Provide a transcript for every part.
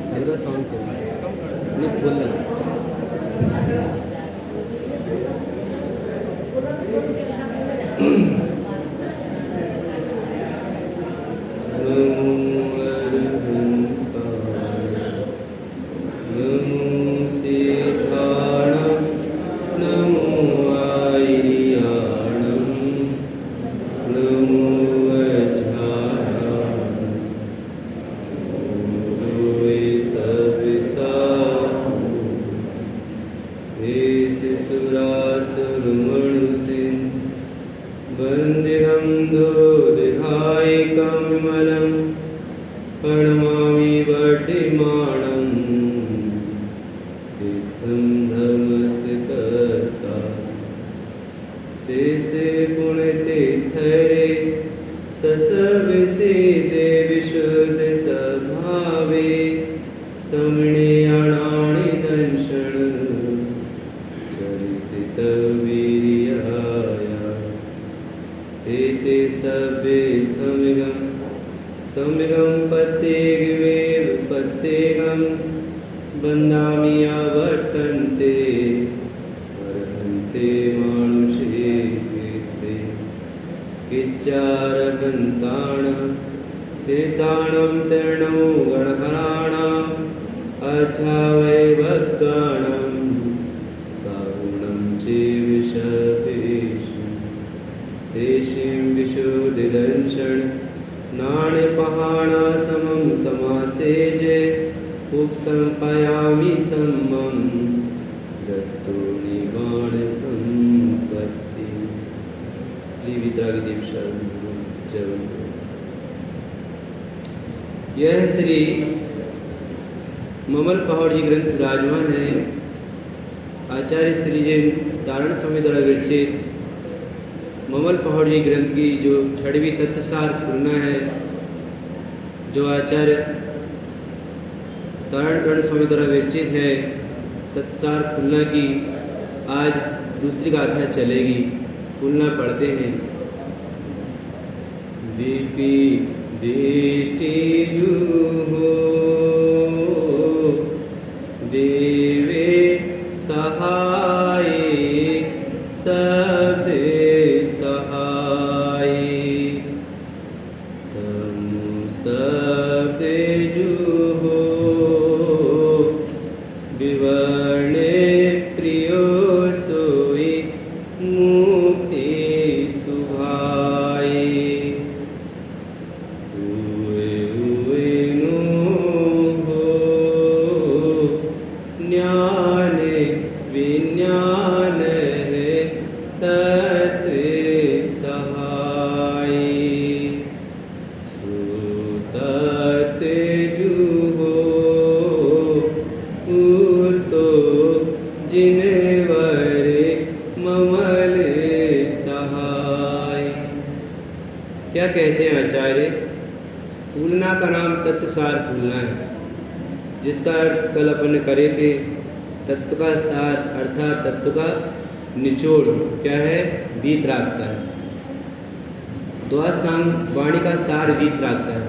हल्का साउंड करो नहीं बोलना वन्दिनं दोदिधायकं विमलं प्रणमामि वर्धिमानं तीर्थं धर्मस्य कर्ता शेषे पुण्यतीर्थरे ससर्वसे देविशुद्धे स्वभावे समणीयाणानि दंशन् चरितवीर्याय एते सभ्ये समिगं प्रत्येकमेव प्रत्येकं वन्दामि यावर्तन्ते अर्हन्ते मानुषे कृते किच्चारहन्ताणां सेताणां तरणो गणहराणाम् अच्छावै भक्तानां सारुणं चेविषपेषु तेषिं विशुद्धिदर्शन नाणपहाणा समं समासेजे उपसंपयामि सम्मं दत्तो निवाण संपत्ति। श्री वितरागी देव शरण जय। यह श्री ममल पहाड़ जी ग्रंथ विराजमान है। आचार्य श्री जैन तारण स्वामी द्वारा विरचित ममल पहाड़ जी ग्रंथ की जो छठवीं तत्वसार खुलना है, जो आचार्य तारण स्वामी द्वारा विरचित है, तत्वसार खुलना की आज दूसरी गाथा चलेगी। खुलना पढ़ते हैं। दीपी दृष्टि जुहो देवे सहाय शब्दे सहाय तम शब्दे जुहो विवर्णे प्रियो सोई मुक्ति सुभाय उए उए नो हो ज्ञाने विज्ञान तत्व सहाय सुतत जुहो तो जिनवरे ममल सहाय। क्या कहते हैं आचार्य? फूलना का नाम तत्वसार फूलना है, जिसका अर्थ कल अपन करे थे। तत्व का सार अर्थात तत्व का निचोड़ क्या है? वीतरागता है। द्वासांग वाणी का सार वीतरागता है।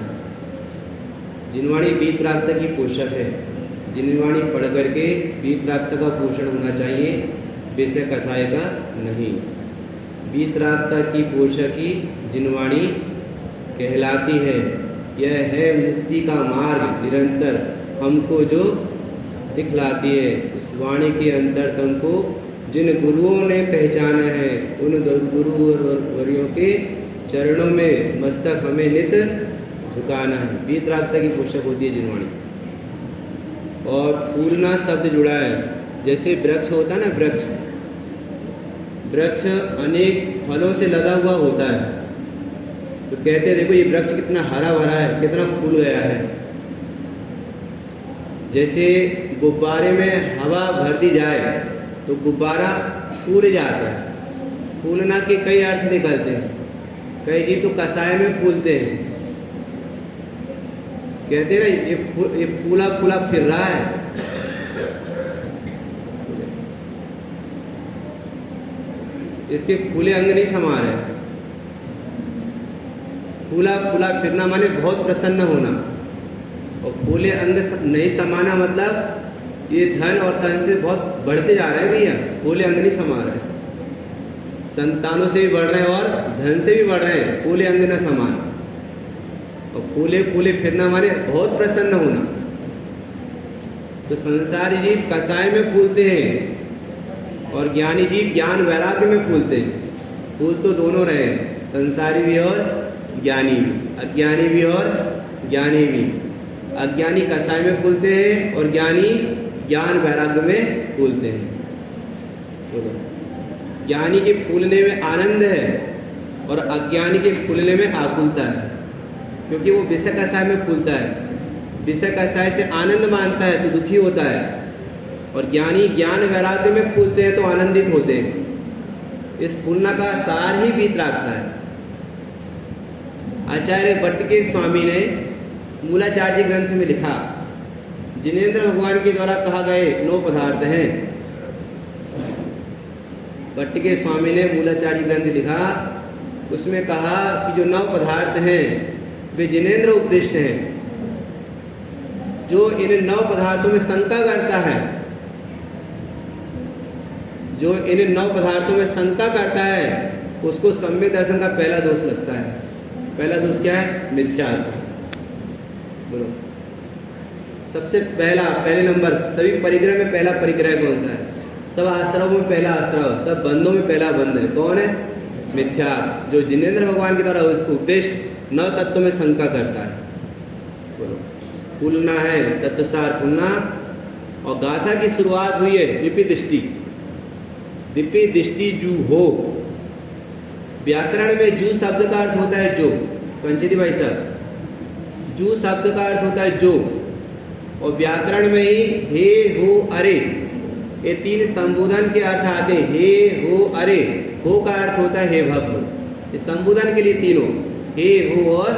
जिनवाणी वीतरागता की पोषक है। जिनवाणी पढ़ करके वीतरागता का पोषण होना चाहिए, विषय कसाय का नहीं। वीतरागता की पोषक ही जिनवाणी कहलाती है। यह है मुक्ति का मार्ग निरंतर हमको जो दिखलाती है। उस वाणी के अंतर्तम को जिन गुरुओं ने पहचाना है उन गुरुवरियों के चरणों में मस्तक हमें नित झुकाना है। वीतरागता की पोषक होती है जिनवाणी। और फूलना शब्द जुड़ा है, जैसे वृक्ष होता है ना, वृक्ष अनेक फलों से लदा हुआ होता है, तो कहते हैं देखो ये वृक्ष कितना हरा भरा है, कितना फूल गया है। जैसे गुब्बारे में हवा भर दी जाए तो गुब्बारा फूल जाता है। फूलना के कई अर्थ निकलते हैं, कई जीव तो कसाय में फूलते हैं, कहते हैं ना ये फूला फूला फिर रहा है। इसके फूले अंग नहीं समा रहे। फूला फूला फिरना माने बहुत प्रसन्न होना, और फूले अंग नहीं समाना मतलब ये धन और तन से बहुत बढ़ते जा रहे हैं भैया। फूले अंग नहीं समा रहे, संतानों से भी बढ़ रहे हैं और धन से भी बढ़ रहे हैं, फूले अंग न समान। और फूले फूले फिरना माने बहुत प्रसन्न होना। तो संसारी जीव कसाय में फूलते हैं और ज्ञानी जीव ज्ञान वैराग्य में फूलते हैं। फूल तो दोनों रहे, संसारी भी और ज्ञानी भी, अज्ञानी भी और ज्ञानी भी। अज्ञानी कसाय में फूलते हैं और ज्ञानी ज्ञान वैराग्य में फूलते हैं। ज्ञानी के फूलने में आनंद है और अज्ञानी के फूलने में आकुलता है, क्योंकि वो विषय कसाय में फूलता है। विषय कसाय से आनंद मानता है तो दुखी होता है, और ज्ञानी ज्ञान वैराग्य में फूलते हैं तो आनंदित होते हैं। इस फूलना का सार ही वीतरागता है। आचार्य भट्टकीर स्वामी ने मूलाचार्य ग्रंथ में लिखा, जिनेंद्र भगवान के द्वारा कहा गए 9 पदार्थ हैं। भट्टकीर स्वामी ने मूलाचार्य ग्रंथ लिखा, उसमें कहा कि जो 9 पदार्थ हैं वे जिनेंद्र उपदिष्ट हैं। जो इन 9 पदार्थों में शंका करता है, जो इन 9 पदार्थों में शंका करता है, उसको सम्यक दर्शन का पहला दोष लगता है। पहला दोष क्या है? मिथ्यात्व। बोलो, सबसे पहले नंबर, सभी परिग्रह में पहला परिग्रह कौन सा है? सब आश्रवों में पहला आश्रव, सब बंधों में पहला बंध है। कौन है? मिथ्या। जो जिनेंद्र भगवान के द्वारा उपदिष्ट 9 तत्वों में शंका करता है। बोलो, फूलना है, तत्वसार फूलना। और गाथा की शुरुआत हुई है दिपि दृष्टि। दिपि दृष्टि जू हो। व्याकरण में जू शब्द का अर्थ होता है जो। पंचेती भाई साहब, जू शब्द का अर्थ होता है जो, और व्याकरण में ही हे हो अरे ये 3 संबोधन के अर्थ आते हैं। हे हो अरे, हो का अर्थ होता है हे भव। ये संबोधन के लिए तीनों, हे हो और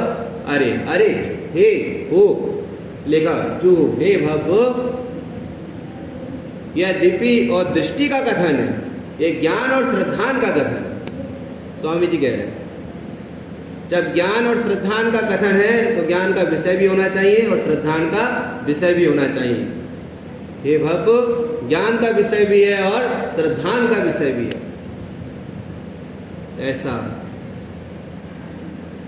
अरे। अरे हे हो लेगा जो हे भव, यह दिपि और दृष्टि का कथन है। यह ज्ञान और श्रद्धान का कथन है। स्वामी जी कह रहे हैं जब ज्ञान और श्रद्धान का कथन है तो ज्ञान का विषय भी होना चाहिए और श्रद्धान का विषय भी होना चाहिए। हे भव ज्ञान का विषय भी है और श्रद्धान का विषय भी है, ऐसा।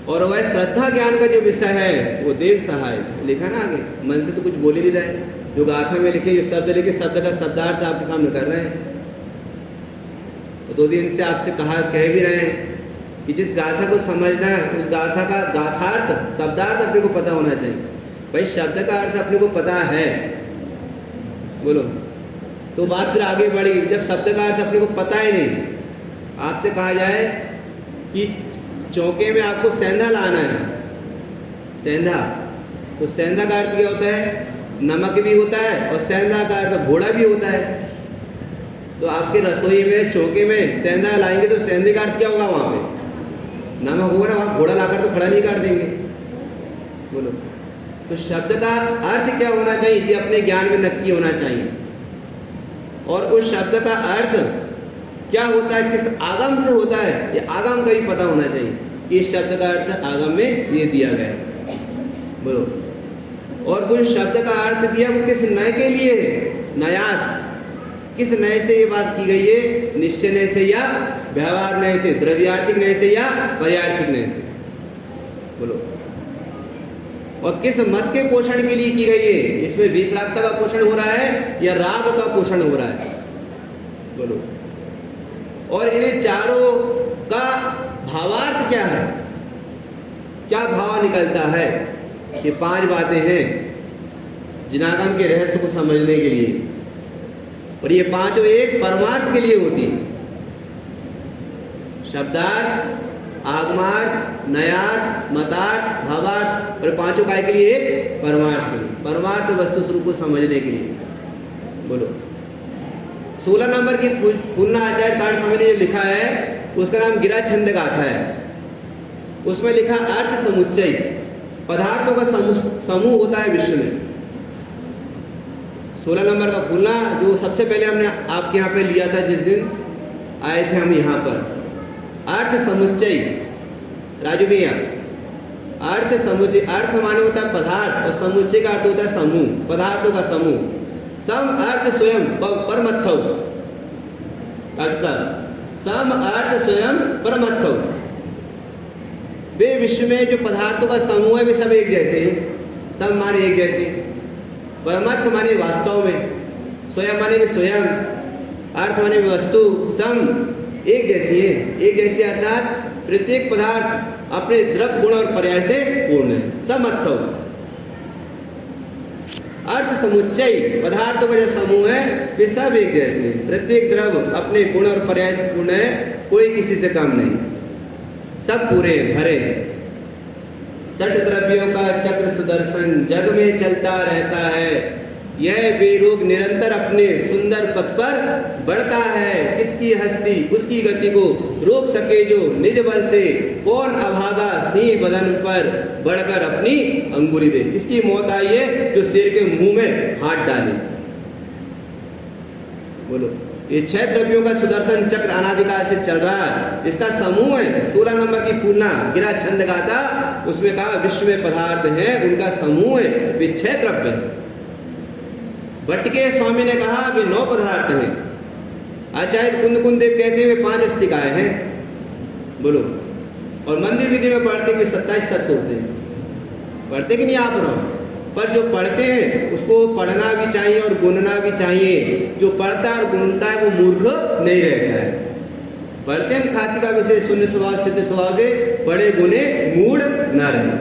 और वह श्रद्धा ज्ञान का जो विषय है वो देव सहाय लिखा ना आगे। मन से तो कुछ बोल ही नहीं रहे, जो गाथा में लिखे, जो शब्द लिखे, शब्द का शब्दार्थ आपके सामने कर रहे हैं। तो 2 दिन से आपसे कह भी रहे हैं कि जिस गाथा को समझना है उस गाथा का गाथार्थ, शब्दार्थ अपने को पता होना चाहिए। भाई शब्द का अर्थ अपने को पता है, बोलो, तो बात फिर आगे बढ़ेगी। जब शब्द का अर्थ अपने को पता ही नहीं, आपसे कहा जाए कि चौके में आपको सेंधा लाना है, सेंधा, तो सेंधा का अर्थ क्या होता है? नमक भी होता है, और सेंधा का अर्थ घोड़ा भी होता है। तो आपके रसोई में चौके में सेंधा लाएंगे तो सेंधे का अर्थ क्या होगा? वहाँ पे नमक होगा ना, वहाँ घोड़ा लाकर तो खड़ा नहीं कर देंगे। बोलो, तो शब्द का अर्थ क्या होना चाहिए? ये अपने ज्ञान में नक्की होना चाहिए। और उस शब्द का अर्थ क्या होता है, किस आगम से होता है, ये आगम का भी पता होना चाहिए कि इस शब्द का अर्थ आगम में ये दिया गया है। बोलो, और उस शब्द का अर्थ दिया वो किस नय के लिए है? नयार्थ। किस नय से ये बात की गई है? निश्चय नय से या व्यवहार नय से, द्रव्यार्थिक नय से या पर्यार्थिक नय से? बोलो, और किस मत के पोषण के लिए की गई है? इसमें वीतरागता का पोषण हो रहा है या राग का पोषण हो रहा है? बोलो, और इन्हें चारों का भावार्थ क्या है, क्या भाव निकलता है। ये 5 बातें हैं जिनागम के रहस्य को समझने के लिए, और ये पांचों एक परमार्थ के लिए होती है। शब्दार्थ, आगमार्थ, नयार्थ, मतार्थ, भावार्थ, और पांचों काय के लिए? एक परमार्थ के लिए, परमार्थ वस्तु स्वरूप को समझने के लिए। बोलो 16 नंबर की फूलना आचार्य ताड़ स्वामी ने जो लिखा है उसका नाम गिरा छंद गाथा है। उसमें लिखा अर्थ समुच्चय, पदार्थों का समूह होता है विश्व में। 16 नंबर का फूलना जो सबसे पहले हमने आपके यहाँ पे लिया था जिस दिन आए थे हम यहाँ पर, अर्थ समुच्चय। राजू भैया, अर्थ समुच्चय, अर्थ माने होता है पदार्थ और समुच्चय का अर्थ होता है समूह, पदार्थों का समूह। सम अर्थ स्वयं परमत्थव, सम अर्थ स्वयं परमत्थव। वे विश्व में जो पदार्थों का समूह है वे सब एक जैसे हैं। सम माने एक जैसे, परमत्थ माने वास्तव में, स्वयं माने भी स्वयं, अर्थ माने भी वस्तु, सम एक जैसी है। एक जैसी अर्थात प्रत्येक पदार्थ अपने द्रव्य गुण और पर्याय से पूर्ण है। समत्थव अर्थ समुच्चय, पदार्थों का जो समूह है वे सब एक जैसे, प्रत्येक द्रव्य अपने गुण और पर्याय से पूर्ण है, कोई किसी से कम नहीं, सब पूरे भरे। 60 द्रव्यों का चक्र सुदर्शन जग में चलता रहता है, यह बेरोग निरंतर अपने सुंदर पथ पर बढ़ता है। किसकी हस्ती उसकी गति को रोक सके जो निज बल से, कौन अभागा सिंह बदन पर बढ़कर अपनी अंगुली दे। किसकी मौत आई है? जो शेर के मुंह में हाथ डाले। बोलो, ये 6 द्रव्यों का सुदर्शन चक्र अनादिकाल से चल रहा है, इसका समूह है। 16 नंबर की फूलना गिरा छंद गाथा, उसमें कहा विश्व में पदार्थ है उनका समूह है, वे 6 द्रव्य है। भट्टके स्वामी ने कहा वे 9 पदार्थ हैं। आचार्य कुंद देव कहते हैं वे 5 अस्तिकाएं हैं। बोलो, और मंदिर विधि में पढ़ते कि 27 तत्व होते हैं। पढ़ते कि नहीं आप लोग? पर जो पढ़ते हैं उसको पढ़ना भी चाहिए और गुनना भी चाहिए। जो पढ़ता है और गुनता है वो मूर्ख नहीं रहता है। पढ़ते हम खाती का विषय शून्य स्वभाव सिद्ध स्वभाव से पढ़े गुने मूड न रहे,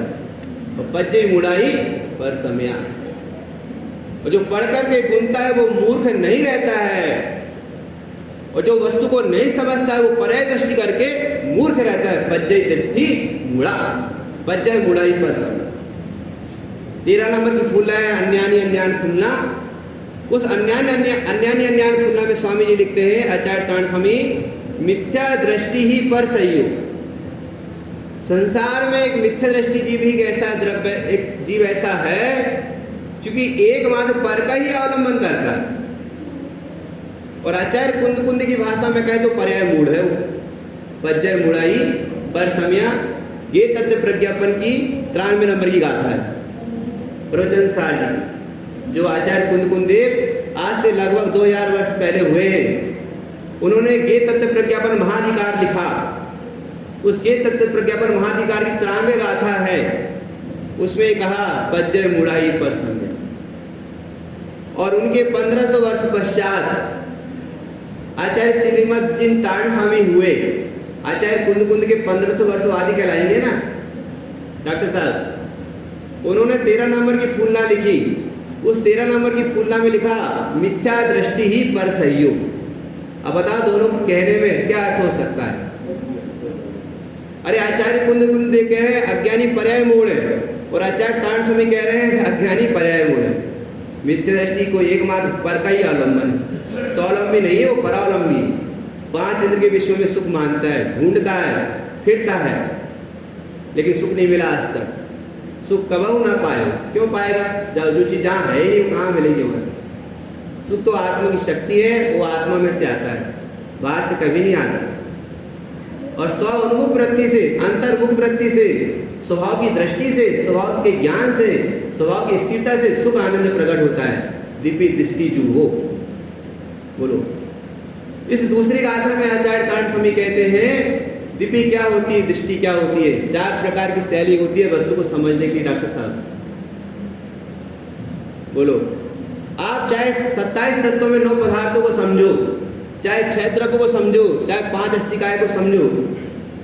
और पज्जे मुड़ाई पर समया। और जो पढ़ करके गुनता है वो मूर्ख नहीं रहता है, और जो वस्तु को नहीं समझता है वो पर्याय दृष्टि करके मूर्ख रहता है। पज्जय दृष्टि मुड़ा, पज्जय मुड़ाई पर समय। 13 नंबर की फूल है अन्यानी अन्यान फूलना। उस अन्यान फूलना में स्वामी जी लिखते हैं, आचार्य ताड़ स्वामी, मिथ्या दृष्टि ही पर संयोग। संसार में एक मिथ्या दृष्टि जीव ही ऐसा द्रव्य, एक जीव ऐसा है क्योंकि एकमात्र पर का ही अवलंबन करता है। और आचार्य कुंद की भाषा में कहे तो पर्याय मूढ़ है वो, पज्जय मुड़ाई पर समया। ये तत्व प्रज्ञापन की 93 नंबर की गाथा है, प्रवचन सारणी, जो आचार्य कुंद देव आज से लगभग 2000 वर्ष पहले हुए हैं। उन्होंने गे तत्व प्रज्ञापन महाधिकार लिखा। उस गे तत्व प्रज्ञापन महाधिकार की 93 गाथा है, उसमें कहा पज्जय मुड़ाई पर समझा। और उनके 1500 वर्ष पश्चात आचार्य श्रीमद जिन ताड़ स्वामी हुए, आचार्य कुंद के 1500 वर्ष आदि कहलाएंगे ना डॉक्टर साहब। उन्होंने 13 नंबर की फूलना लिखी। उस 13 नंबर की फूलना में लिखा मिथ्या दृष्टि ही पर सहयोग। अब बताओ दोनों को कहने में क्या अर्थ हो सकता है? अरे आचार्य कुंद कह रहे हैं अज्ञानी पर्याय मूढ़ है, और आचार्य ताड़ स्वामी कह रहे हैं अज्ञानी पर्याय मूढ़ है। मिथ्या दृष्टि को एकमात्र पर का ही अवलंबन है, स्वावलंबी नहीं है, वो परावलंबी है। 5 इंद्र के विषयों में सुख मानता है, ढूंढता है, फिरता है, लेकिन सुख नहीं मिला आज तक। सुख कबहू ना पाए। क्यों पाएगा? जो चीज जहाँ है ही नहीं वो कहाँ मिलेगी वहां से? सुख तो आत्मा की शक्ति है, वो आत्मा में से आता है, बाहर से कभी नहीं आता। और स्व उन्मुख वृत्ति से, अंतर्मुख वृत्ति से, स्वभाव की दृष्टि से, स्वभाव के ज्ञान से, स्वभाव की स्थिरता से सुख आनंद प्रकट होता है। दीपी दृष्टि जो हो। बोलो, इस दूसरी गाथा में आचार्य ताड़ स्वामी कहते हैं दीपी क्या होती है, दृष्टि क्या होती है। 4 प्रकार की शैली होती है वस्तु को समझने की डॉक्टर साहब। बोलो, आप चाहे 27 तत्वों में 9 पदार्थों को समझो, चाहे 6 द्रव्य को समझो, चाहे 5 अस्तिकाय को समझो,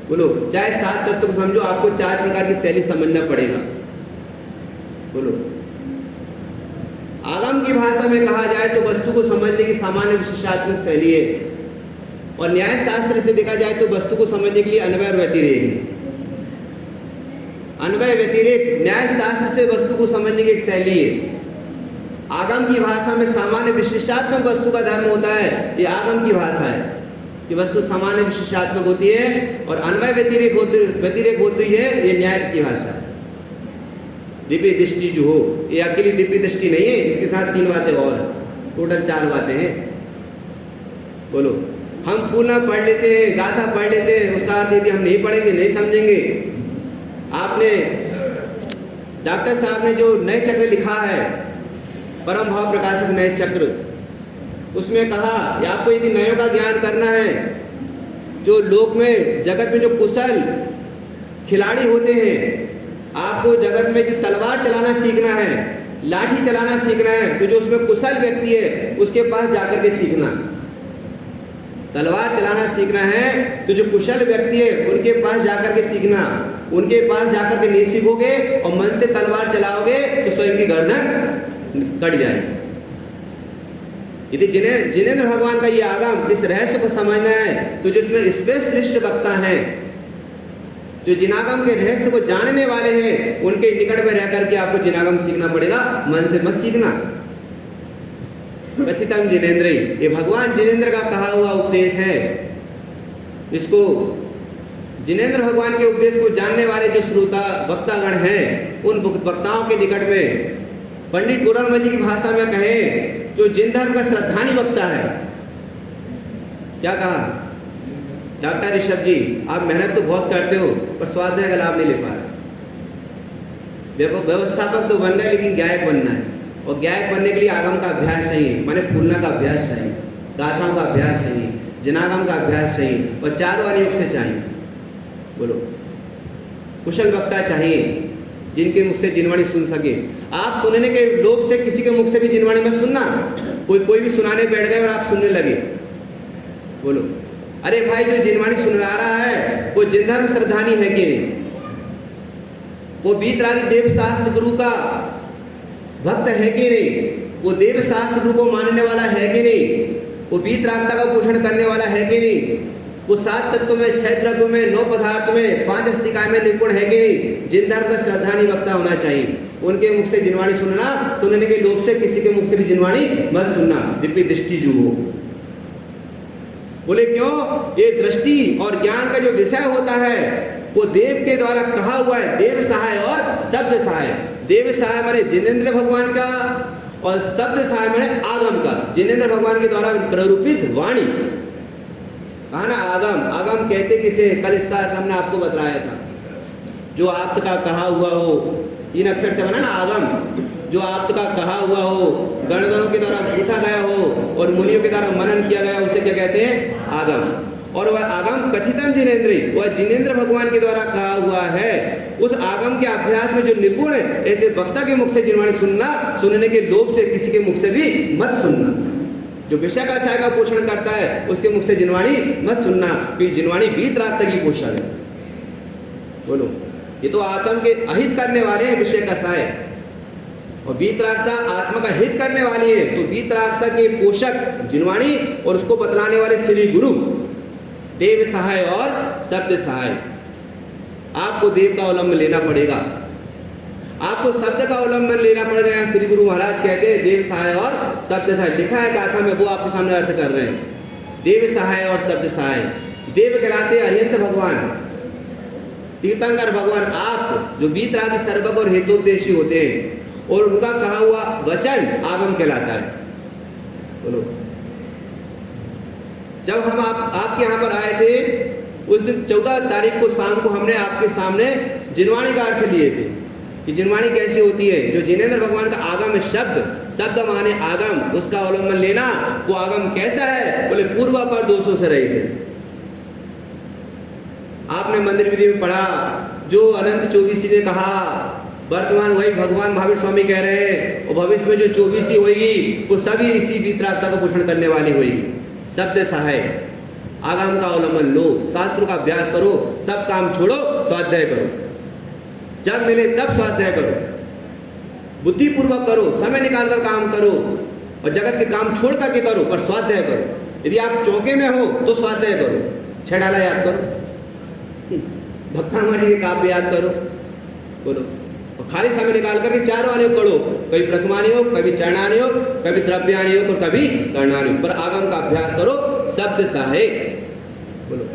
बोलो, चाहे 7 तत्व को समझो, आपको 4 प्रकार की शैली समझना पड़ेगा। बोलो, आगम की भाषा में कहा जाए तो वस्तु को समझने की सामान्य विशेषात्मक शैली है, और न्याय शास्त्र से देखा जाए तो वस्तु को समझने के लिए अन्वय और व्यतिरेक है। अन्वय व्यतिरेक न्याय शास्त्र से वस्तु को समझने की एक शैली है। आगम की भाषा में सामान्य विशेषात्मक वस्तु का धर्म होता है, ये आगम की भाषा है कि वस्तु सामान्य विशेषात्मक होती है, और अन्वय व्यतिरेक होती है, ये न्याय की भाषा है। दिव्य दृष्टि जो हो, ये अकेली दिव्य दृष्टि नहीं है, इसके साथ 3 बातें और हैं, टोटल 4 बातें हैं। बोलो, हम फूलना पढ़ लेते हैं, गाथा पढ़ लेते हैं, उसका अर्थ यदि हम नहीं पढ़ेंगे, नहीं समझेंगे। आपने डॉक्टर साहब ने जो नए चक्र लिखा है, परम भाव प्रकाशक नए चक्र, उसमें कहा कि आपको यदि नयों का ज्ञान करना है, जो लोक में जगत में जो कुशल खिलाड़ी होते हैं, आपको जगत में यदि तलवार चलाना सीखना है, लाठी चलाना सीखना है, तो जो उसमें कुशल व्यक्ति है उसके पास जाकर के सीखना। तलवार चलाना सीखना है तो जो कुशल व्यक्ति है उनके पास जाकर के सीखना। उनके पास जाकर के नहीं सीखोगे और मन से तलवार चलाओगे तो स्वयं की गर्दन कट जाएगी। यदि जिनेंद्र भगवान का ये आगम, इस रहस्य को समझना है तो जिसमें स्पेशलिस्ट वक्ता हैं, जो जिनागम के रहस्य को जानने वाले हैं, उनके निकट में रह करके आपको जिनागम सीखना पड़ेगा, मन से मत सीखना। कथितम जिनेंद्र, ये भगवान जिनेंद्र का कहा हुआ उपदेश है। इसको जिनेंद्र भगवान के उपदेश को जानने वाले जो श्रोता वक्तागण हैं, उन वक्ताओं के निकट में पंडित टोडरमल जी की भाषा में कहें, जो जिन धर्म का श्रद्धानी वक्ता है। क्या कहा डॉक्टर ऋषभ जी, आप मेहनत तो बहुत करते हो पर स्वाध्याय का लाभ नहीं ले पा रहे। व्यवस्थापक तो बन गए, लेकिन गायक बनना है, और गायक बनने के लिए आगम का अभ्यास चाहिए, माने फूलना का अभ्यास चाहिए, गाथाओं का अभ्यास चाहिए, जिनागम का अभ्यास चाहिए, और चारों अनुयोग से चाहिए। बोलो, कुशल वक्ता चाहिए जिनके मुख से जिनवाणी सुन सके। आप सुनने के लोग से किसी के मुख से भी जिनवाणी मत सुनना। कोई भी सुनाने बैठ गए और आप सुनने लगे, बोलो, अरे भाई, जो जिनवाणी सुना रहा है वो जिन धर्म श्रद्धानी है कि नहीं? वो बीतरागी देव शास्त्र गुरु का भक्त है कि नहीं? वो देव शास्त्र गुरु को मानने वाला है कि नहीं? वो बीतरागता का पोषण करने वाला है कि नहीं? वो 7 तत्वों में, 6 द्रव्यों में, 9 पदार्थ में, 5 अस्तिकाय में निपुण है कि नहीं? जिन धर्म का श्रद्धानी वक्ता होना चाहिए। उनके मुख से जिनवाणी सुनना, सुनने के लोभ से किसी के मुख से भी जिनवाणी मत सुनना, दिव्य दृष्टि जो हो। बोले क्यों? ये दृष्टि और ज्ञान का जो विषय होता है वो देव के द्वारा कहा हुआ है, देव सहाय और शब्द सहाय। देव सहाय माने जिनेंद्र भगवान का, और शब्द सहाय माने आगम का, जिनेंद्र भगवान के द्वारा प्ररूपित वाणी। कहा ना आगम, आगम कहते किसे? कल इसका अर्थ हमने आपको बताया था। जो आप्त का कहा हुआ हो, 3 अक्षर से बना ना आगम, जो आप्त का कहा हुआ हो, गणगणों के द्वारा पूछा गया हो और मुनियों के द्वारा मनन किया गया, उसे क्या कहते हैं? आगम। और वह आगम कथितम जिनेंद्र, वह जिनेंद्र भगवान के द्वारा कहा हुआ है। उस आगम के अभ्यास में जो निपुण है, ऐसे वक्ता के मुख से जिनवाणी सुनना, सुनने के लोभ से किसी के मुख से भी मत सुनना। जो विषय का साय का पोषण करता है उसके मुख से जिनवाणी मत सुनना, क्योंकि जिनवाणी बीतराग तक ही पोषण है। बोलो, ये तो आत्म के अहित करने वाले हैं विषय का साय, और बीतरागता आत्मा का हित करने वाली है। तो बीतरागता के पोषक जिनवाणी और उसको बतलाने वाले श्री गुरु, देव सहाय और शब्द सहाय। आपको देव का अवलंबन लेना पड़ेगा, आपको शब्द का अवलंबन लेना पड़ेगा। यहाँ श्री गुरु महाराज कहते हैं देव सहाय और शब्द सहाय, लिखा है गाथा में, वो आपके सामने अर्थ कर रहे हैं। देव सहाय और शब्द सहाय। देव कहलाते अरिहंत भगवान, तीर्थंकर भगवान, आप जो बीतरागी सर्वक और हेतुपदेशी होते हैं, और उनका कहा हुआ वचन आगम कहलाता है। बोलो, जब हम आपके यहाँ पर आए थे उस दिन 14 तारीख को शाम को हमने आपके सामने जिनवाणी का अर्थ लिए थे कि जिनवाणी कैसी होती है। जो जिनेंद्र भगवान का आगम है शब्द, शब्द माने आगम, उसका अवलंबन लेना। वो आगम कैसा है? बोले पूर्व पर दोषों से रहित है। आपने मंदिर विधि में पढ़ा, जो अनंत 24 ने कहा, वर्तमान वही भगवान महावीर स्वामी कह रहे हैं, और भविष्य में जो 24 होगी वो सभी इसी बीतरागता को पोषण करने वाली होगी। शब्द सहाय, आगम का अवलंबन लो, शास्त्रों का अभ्यास करो, सब काम छोड़ो, स्वाध्याय करो। जब मिले तब स्वाध्याय करो, बुद्धिपूर्वक करो, समय निकालकर काम करो और जगत के काम छोड़ करके करो, पर स्वाध्याय करो। यदि आप चौके में हो तो स्वाध्याय करो, छेड़ाला याद करो, भक्तामणि के काव्य याद करो, बोलो, और खाली समय निकाल करके चारों आने पढ़ो, कभी प्रथमानी योग, कभी चरणानी योग, कभी द्रव्यानी योग और कभी कर्णानी योग, पर आगम का अभ्यास करो, शब्द सहाय। बोलो।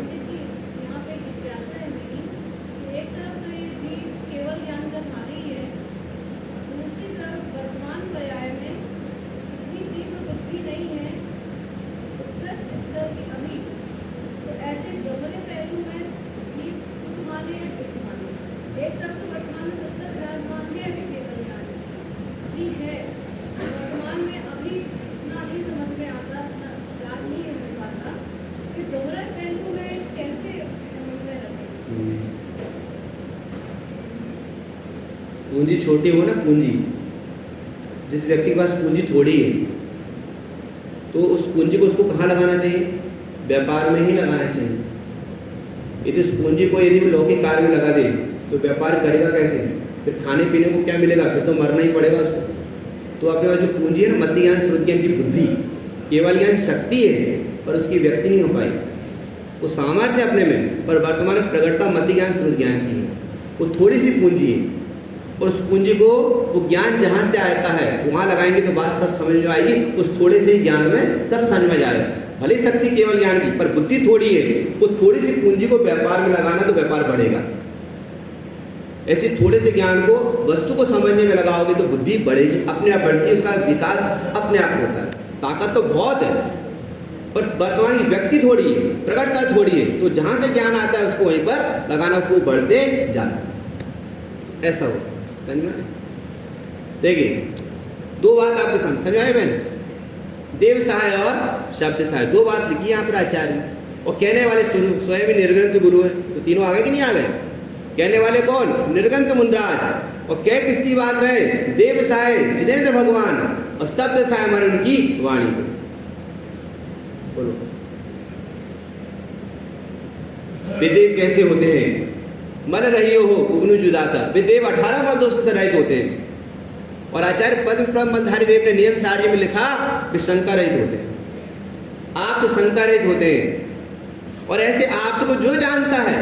पूंजी छोटी हो ना, पूंजी, जिस व्यक्ति के पास पूंजी थोड़ी है तो उस पूंजी को उसको कहाँ लगाना चाहिए? व्यापार में ही लगाना चाहिए। यदि उस पूंजी को यदि वो लौकिक कार्य में लगा दे तो व्यापार करेगा कैसे? फिर खाने पीने को क्या मिलेगा? फिर तो मरना ही पड़ेगा उसको। तो अपने पास जो पूंजी है ना, मध्य ज्ञान श्रुत ज्ञान की बुद्धि, केवल ज्ञान शक्ति है पर उसकी व्यक्ति नहीं हो पाई, वो सामर्थ्य अपने में, पर वर्तमान में प्रगटता मध्य ज्ञान श्रुत ज्ञान की है। वो थोड़ी सी पूंजी है और उस पूंजी को वो ज्ञान जहाँ से आता है वहाँ लगाएंगे तो बात सब समझ में आएगी। उस थोड़े से ही ज्ञान में सब समझ में जाएगा। भले शक्ति केवल ज्ञान की, पर बुद्धि थोड़ी है, वो थोड़ी सी पूंजी को व्यापार में लगाना तो व्यापार बढ़ेगा। ऐसे थोड़े से ज्ञान को वस्तु को समझने में लगाओगे तो बुद्धि बढ़ेगी, अपने आप बढ़ती है, उसका विकास अपने आप होता है। ताकत तो बहुत है पर वर्तमान की व्यक्ति थोड़ी है, प्रकटता थोड़ी है, तो जहाँ से ज्ञान आता है उसको वहीं पर लगाना, को बढ़ते जाता है। ऐसा हो समझ में? देखिए दो बात आपको समझ में आए बहन, देव सहाय और शब्द सहाय, दो बात लिखी है यहाँ पर आचार्य। और कहने वाले स्वयं निर्ग्रंथ गुरु है, तो तीनों आ गए कि नहीं आ गए? कहने वाले कौन? निर्ग्रंथ मुनराज। और कह किसकी बात रहे? देव सहाय जिनेंद्र भगवान, और शब्द सहाय हमारे उनकी वाणी को। बोलो विदेव कैसे होते हैं? मन रहियो हो उग्नु जुदाता। विदेव 18 मल दोषों से रहित होते हैं। और आचार्य पद्म मलधारी देव ने नियम सारणी में लिखा वे शंका रहित होते हैं, आप तो शंका रहित होते हैं। और ऐसे आप को जो जानता है,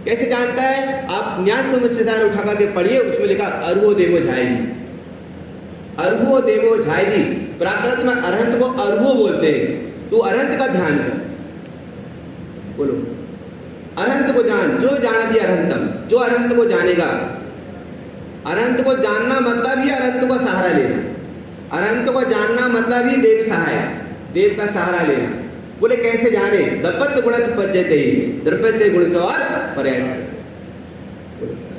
कैसे जानता है? आप न्यास समुच्चय उठा करके पढ़िए, उसमें लिखा अरुओ देवो झायदी, अरुओ देवो झायदी। प्राकृत में अरहंत को अरुओ बोलते हैं, तो अरहंत का ध्यान कर। बोलो अरहंत को जान, जो जाना दिया अरहंतम, जो अरहंत को जानेगा। अरहंत को जानना मतलब ही अरहंत को सहारा लेना, अरहंत को जानना मतलब ही देव सहाय, देव का सहारा लेना। बोले कैसे जाने? दपत गुणत पज्जते ही, द्रव्य से गुण से और पर्याय से।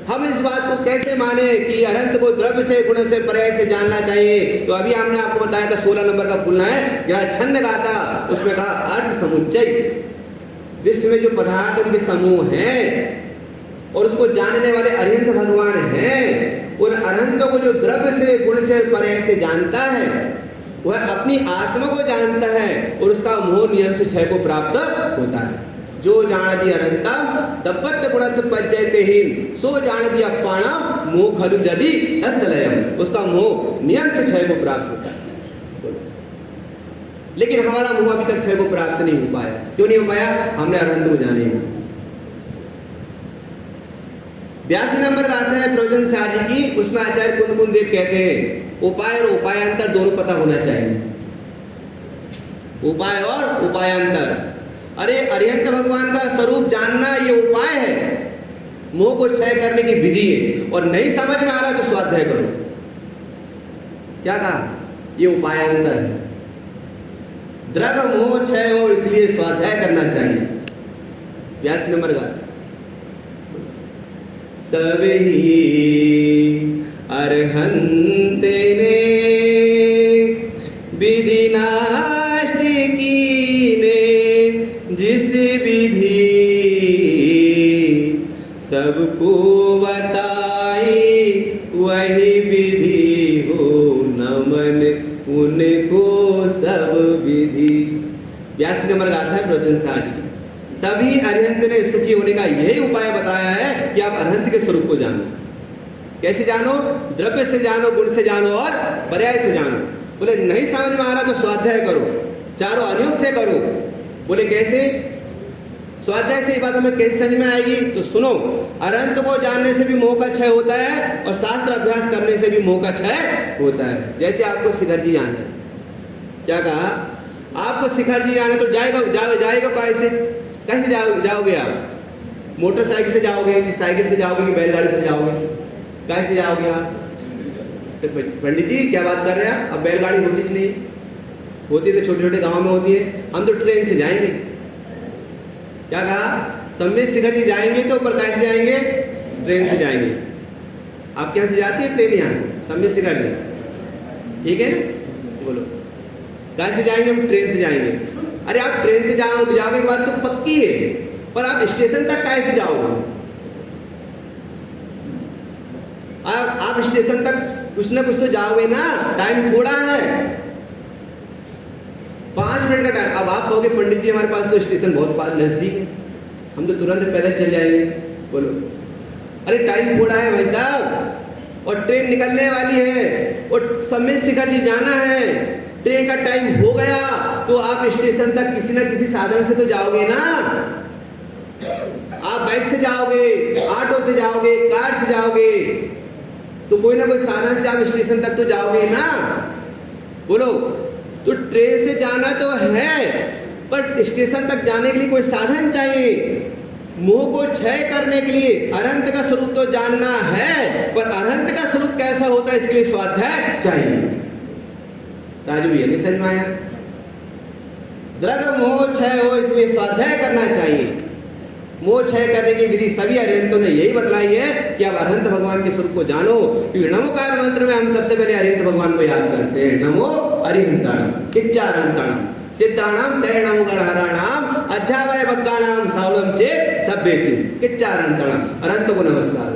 हम इस बात को कैसे माने कि अरहंत को द्रव्य से गुण से पर्याय से जानना चाहिए? तो अभी हमने आपको बताया था 16 नंबर का खुलना है, जहाँ छंद गाथा, उसमें कहा अर्थ समुच्चय, विश्व में जो पदार्थ उनके समूह हैं और उसको जानने वाले अरहंत भगवान हैं। उन अरहंतों को जो द्रव्य से गुण से पर्याय से जानता है वह अपनी आत्मा को जानता है और उसका मोह नियम से क्षय को प्राप्त होता है। जो जान दिया अरहंतम दपत गुणत पज्जते ही, सो जान दिया पाणम मोह खलु जदि तत्सलयम, उसका मोह नियम से क्षय को प्राप्त होता है। लेकिन हमारा मोह अभी तक क्षय को प्राप्त नहीं हो पाया। क्यों नहीं हो पाया? हमने अरहंत को जाने नहीं। 82 नंबर का आता है प्रवचन सारी की, उसमें आचार्य कुंद कुंद देव कहते हैं उपाय और उपायांतर दोनों पता होना चाहिए। उपाय और उपायांतर। अरे अरिहंत भगवान का स्वरूप जानना ये उपाय है, मोह को क्षय करने की विधि है। और नहीं समझ में आ रहा तो स्वाध्याय करो। क्या कहा? ये उपायांतर है। द्रग मोह क्षय हो इसलिए स्वाध्याय करना चाहिए। 82 नंबर का सभी अरहंत ने विधि नाष्ट कीने, जिस विधि सबको बताई वही विधि हो नमन उनको सब विधि। 82 नंबर गाथा है प्रवचन 60 की। सभी अरिहंत ने सुखी होने का यही उपाय बताया है कि आप अरहंत के स्वरूप को जानो। कैसे जानो? द्रव्य से जानो, गुण से जानो और पर्याय से जानो। बोले नहीं समझ में आ रहा तो स्वाध्याय करो, चारों अनुयोग से करो। बोले कैसे? स्वाध्याय से ये बात हमें कैसे समझ में आएगी? तो सुनो, अरहंत को जानने से भी मोह का क्षय होता है और शास्त्र अभ्यास करने से भी मोह का क्षय होता है। जैसे आपको शिखर जी जाना है, क्या कहा? आपको शिखर जी जाना तो जाएगा कैसे जाओगे आप? मोटरसाइकिल से जाओगे कि साइकिल से जाओगे कि बैलगाड़ी से जाओगे? कैसे जाओगे आप? तो पंडित जी क्या बात कर रहे हैं आप? अब बैलगाड़ी होती नहीं, होती तो छोटे छोटे गांव में होती है। हम तो ट्रेन से जाएंगे। क्या कहा? सम्यक शिखर जी जाएंगे तो पर कैसे जाएंगे? ट्रेन से जाएंगे। आप क्या से जाती है? ट्रेन यहाँ से सम्यक शिखर जी, ठीक है ना? बोलो कैसे जाएंगे? हम ट्रेन से जाएंगे। अरे आप ट्रेन से जाओगे की बात तो पक्की है, पर आप स्टेशन तक कैसे जाओगे? आप स्टेशन तक कुछ ना कुछ तो जाओगे ना, टाइम थोड़ा है, 5 मिनट का टाइम। अब आप कहोगे पंडित जी हमारे पास तो स्टेशन बहुत नजदीक है, हम तो तुरंत पैदल चल जाएंगे। बोलो अरे टाइम थोड़ा है भाई साहब, और ट्रेन निकलने वाली है और सम्यक शिखर जी जाना है। ट्रेन का टाइम हो गया तो आप स्टेशन तक किसी ना किसी साधन से तो जाओगे ना। आप बाइक से जाओगे, ऑटो से जाओगे, कार से जाओगे, तो कोई ना कोई साधन से आप स्टेशन तक तो जाओगे ना। बोलो तो ट्रेन से जाना तो है, पर स्टेशन तक जाने के लिए कोई साधन चाहिए। मोह को क्षय करने के लिए अरहंत का स्वरूप तो जानना है, पर अरहंत का स्वरूप कैसा होता है इसके लिए स्वाध्याय चाहिए। राजू भैया नहीं समझ में आया? द्रग मोह क्षय हो इसलिए स्वाध्याय करना चाहिए। मोह क्षय करने की विधि सभी अरिहंतों ने यही बतलाई है कि आप अरहंत भगवान के स्वरूप को जानो। क्योंकि नमोकार मंत्र में हम सबसे पहले अरिहंत भगवान को याद करते हैं। नमो अरिहंताणम किच्चारहंताणम सिद्धाणाम तैणाम गणहराणाम अध्यावय भक्ताणाम सावलम चेत सभ्येसिन किच्चारहंताणम। अरहंत को नमस्कार।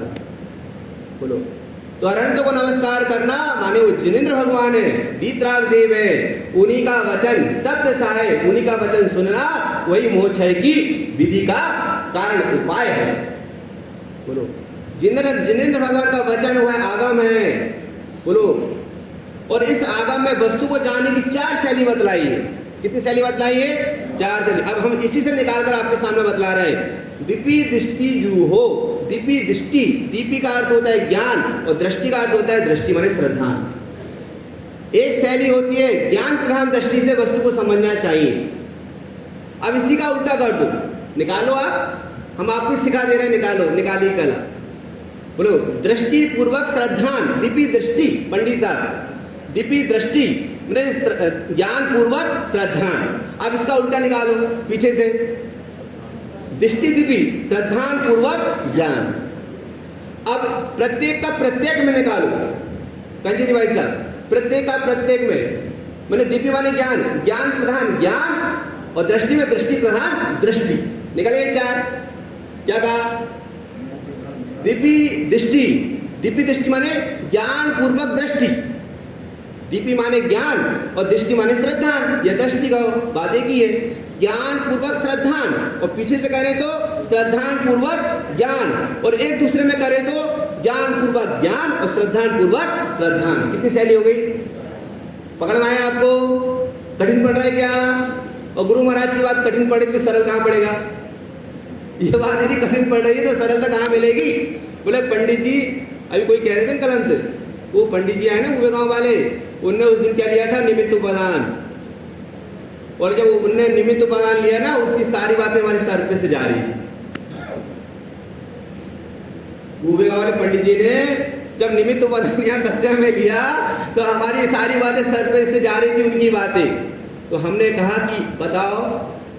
बोलो तो अरहंत को नमस्कार करना माने वो जिनेंद्र भगवान है, वीतराग देव है, उन्हीं का वचन शब्द सा है, उन्हीं का वचन सुनना वही मोह क्षय की विधि का कारण उपाय है। बोलो जिनेंद्र भगवान का वचन हुआ आगम है। बोलो और इस आगम में वस्तु को जानने की 4 शैली बतलाई है। कितनी शैली बतलाई है? 4 शैली। अब हम इसी से निकालकर आपके सामने बतला रहे हैं। दीपी दृष्टि जू हो। दीपी दृष्टि, दीपी का अर्थ होता है ज्ञान और दृष्टि का अर्थ होता है दृष्टि माने श्रद्धा। एक शैली होती है ज्ञान प्रधान दृष्टि से वस्तु को समझना चाहिए। अब इसी का उल्टा कर दो, निकालो आप, हम आपको सिखा दे रहे हैं, निकालो, निकाली कला। बोलो दृष्टि पूर्वक श्रद्धान, दीपी दृष्टि, पंडित साहब दीपी दृष्टि ज्ञान पूर्वक श्रद्धान। अब इसका उल्टा निकालो पीछे से, दृष्टि दीपी श्रद्धान पूर्वक ज्ञान। अब प्रत्येक का प्रत्येक में निकालो कंची भाई साहब, प्रत्येक का प्रत्येक में मैंने दीपी माने ज्ञान, ज्ञान प्रधान ज्ञान और दृष्टि में दृष्टि प्रधान दृष्टि। निकले 4। क्या कहा? दीपी दृष्टि, दीपी दृष्टि माने ज्ञान पूर्वक दृष्टि। दीपी माने ज्ञान और दृष्टि माने श्रद्धान या दृष्टि का बात एक ही है। ज्ञान पूर्वक श्रद्धान और पीछे से करें तो श्रद्धान पूर्वक ज्ञान, और एक दूसरे में करें तो ज्ञान पूर्वक ज्ञान और श्रद्धान पूर्वक श्रद्धान। कितनी शैली हो गई? पकड़ में आया आपको? कठिन पड़ रहा है क्या? और गुरु महाराज की बात कठिन पड़े तो सरल कहाँ पड़ेगा? ये बात यदि कठिन पड़ रही है तो सरलता कहाँ मिलेगी? बोले पंडित जी अभी कोई कह रहे थे कलम से, वो पंडित जी आए ना उबे गांव वाले, उनने उस दिन क्या लिया था? निमित्त उपादान। और जब उनने निमित्त उपादान लिया ना, उसकी सारी बातें हमारे सर पे से जा रही थी। उबे गांव वाले पंडित जी ने जब निमित्त उपादान यहाँ कक्षा में लिया तो हमारी सारी बातें सर पे से जा रही थी, उनकी बातें। तो हमने कहा कि बताओ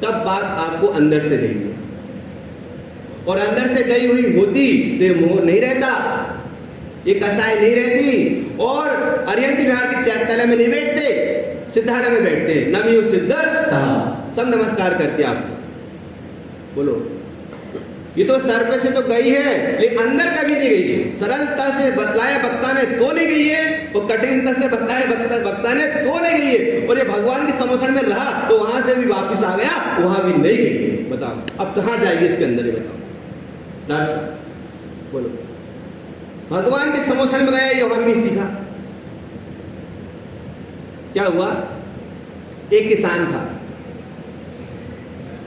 तब बात आपको अंदर से गई है, और अंदर से गई हुई होती तो मोह नहीं रहता, ये कसाई नहीं रहती, और अरिहंत विहार के चैत्यालय में नहीं बैठते, सिद्धालय में बैठते। नमियो सिद्ध साहब सब नमस्कार करते आपको। बोलो ये तो सर पे से तो गई है, लेकिन अंदर कभी नहीं गई है। सरलता से बतलाया वक्ता ने तो नहीं गई है, और कठिनता से बताया वक्ता ने तो नहीं गई है, और ये भगवान के समोषण में रहा तो वहां से भी वापस आ गया, वहां भी नहीं गई है। बताओ अब कहां जाएगी इसके अंदर, ये बताओ डॉक्टर साहब बोलो। भगवान के समोषण में गया, ये वहां भी नहीं सीखा। क्या हुआ, एक किसान था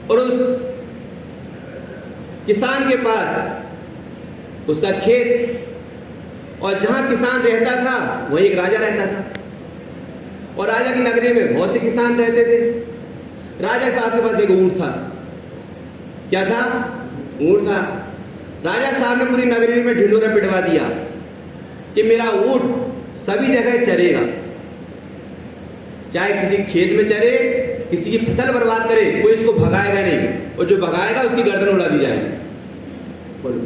और उस किसान के पास उसका खेत, और जहां किसान रहता था वहीं एक राजा रहता था, और राजा की नगरी में बहुत से किसान रहते थे। राजा साहब के पास एक ऊंट था। क्या था, ऊंट था। राजा साहब ने पूरी नगरी में ढिंढोरा पिटवा दिया कि मेरा ऊंट सभी जगह चरेगा, चाहे किसी खेत में चरे, किसी की फसल बर्बाद करे, कोई इसको भगाएगा नहीं, और जो भगाएगा उसकी गर्दन उड़ा दी जाएगी। बोलो,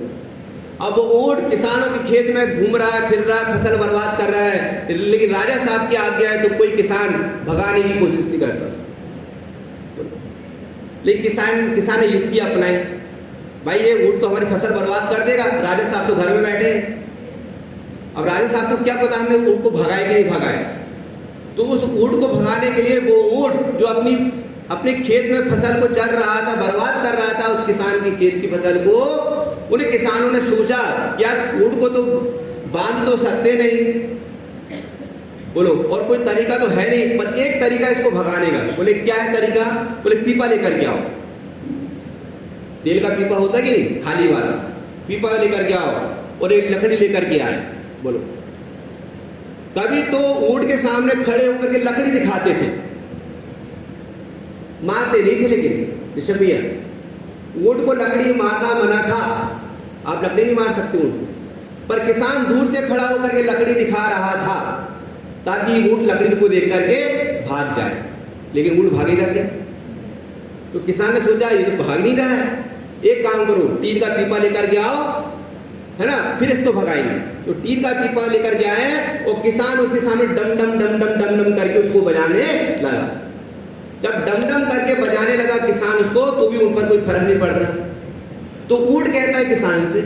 अब वो ऊंट किसानों के खेत में घूम रहा है, फिर रहा है, फसल बर्बाद कर रहा है, लेकिन राजा साहब की आज्ञा है तो कोई किसान भगाने की कोशिश नहीं करता उसको। लेकिन किसान ने युक्ति अपनाई, भाई ये ऊंट तो हमारी फसल बर्बाद कर देगा, राजा साहब तो घर में बैठे हैं। अब राजा साहब को क्या पता हमने ऊंट को भगाए कि नहीं भगाए, तो उस ऊंट को भगाने के लिए वो ऊंट जो अपने खेत में फसल को चर रहा था, बर्बाद कर रहा था उस किसान की खेत की फसल को, उन्हें किसानों ने सोचा यार ऊंट को तो बांध तो सकते नहीं, बोलो, और कोई तरीका तो है नहीं, पर एक तरीका इसको भगाने का। बोले क्या है तरीका, बोले पीपा लेकर के आओ। तेल का पीपा होता कि नहीं, खाली वाला पीपा लेकर के आओ, और एक लकड़ी लेकर के आए। बोलो, तभी तो ऊंट के सामने खड़े होकर के लकड़ी दिखाते थे, मारते नहीं थे। लेकिन ऋषभ भैया, ऊंट को लकड़ी मारना मना था, आप लकड़ी नहीं मार सकते ऊंट को, पर किसान दूर से खड़ा होकर के लकड़ी दिखा रहा था ताकि ऊंट लकड़ी को देख करके भाग जाए। लेकिन ऊंट भागेगा क्या, तो किसान ने सोचा ये तो भाग नहीं रहा है, एक काम करो, टीन का पीपा लेकर के आओ, है ना, फिर इसको भगाएंगे। तो टीन का पीपा लेकर के आए, और किसान उसके सामने डम डम डम डम डम डम करके उसको बजाने लगा। जब डम डम करके बजाने लगा किसान उसको, तो भी ऊंट पर कोई फर्क नहीं पड़ता। तो ऊंट कहता है किसान से,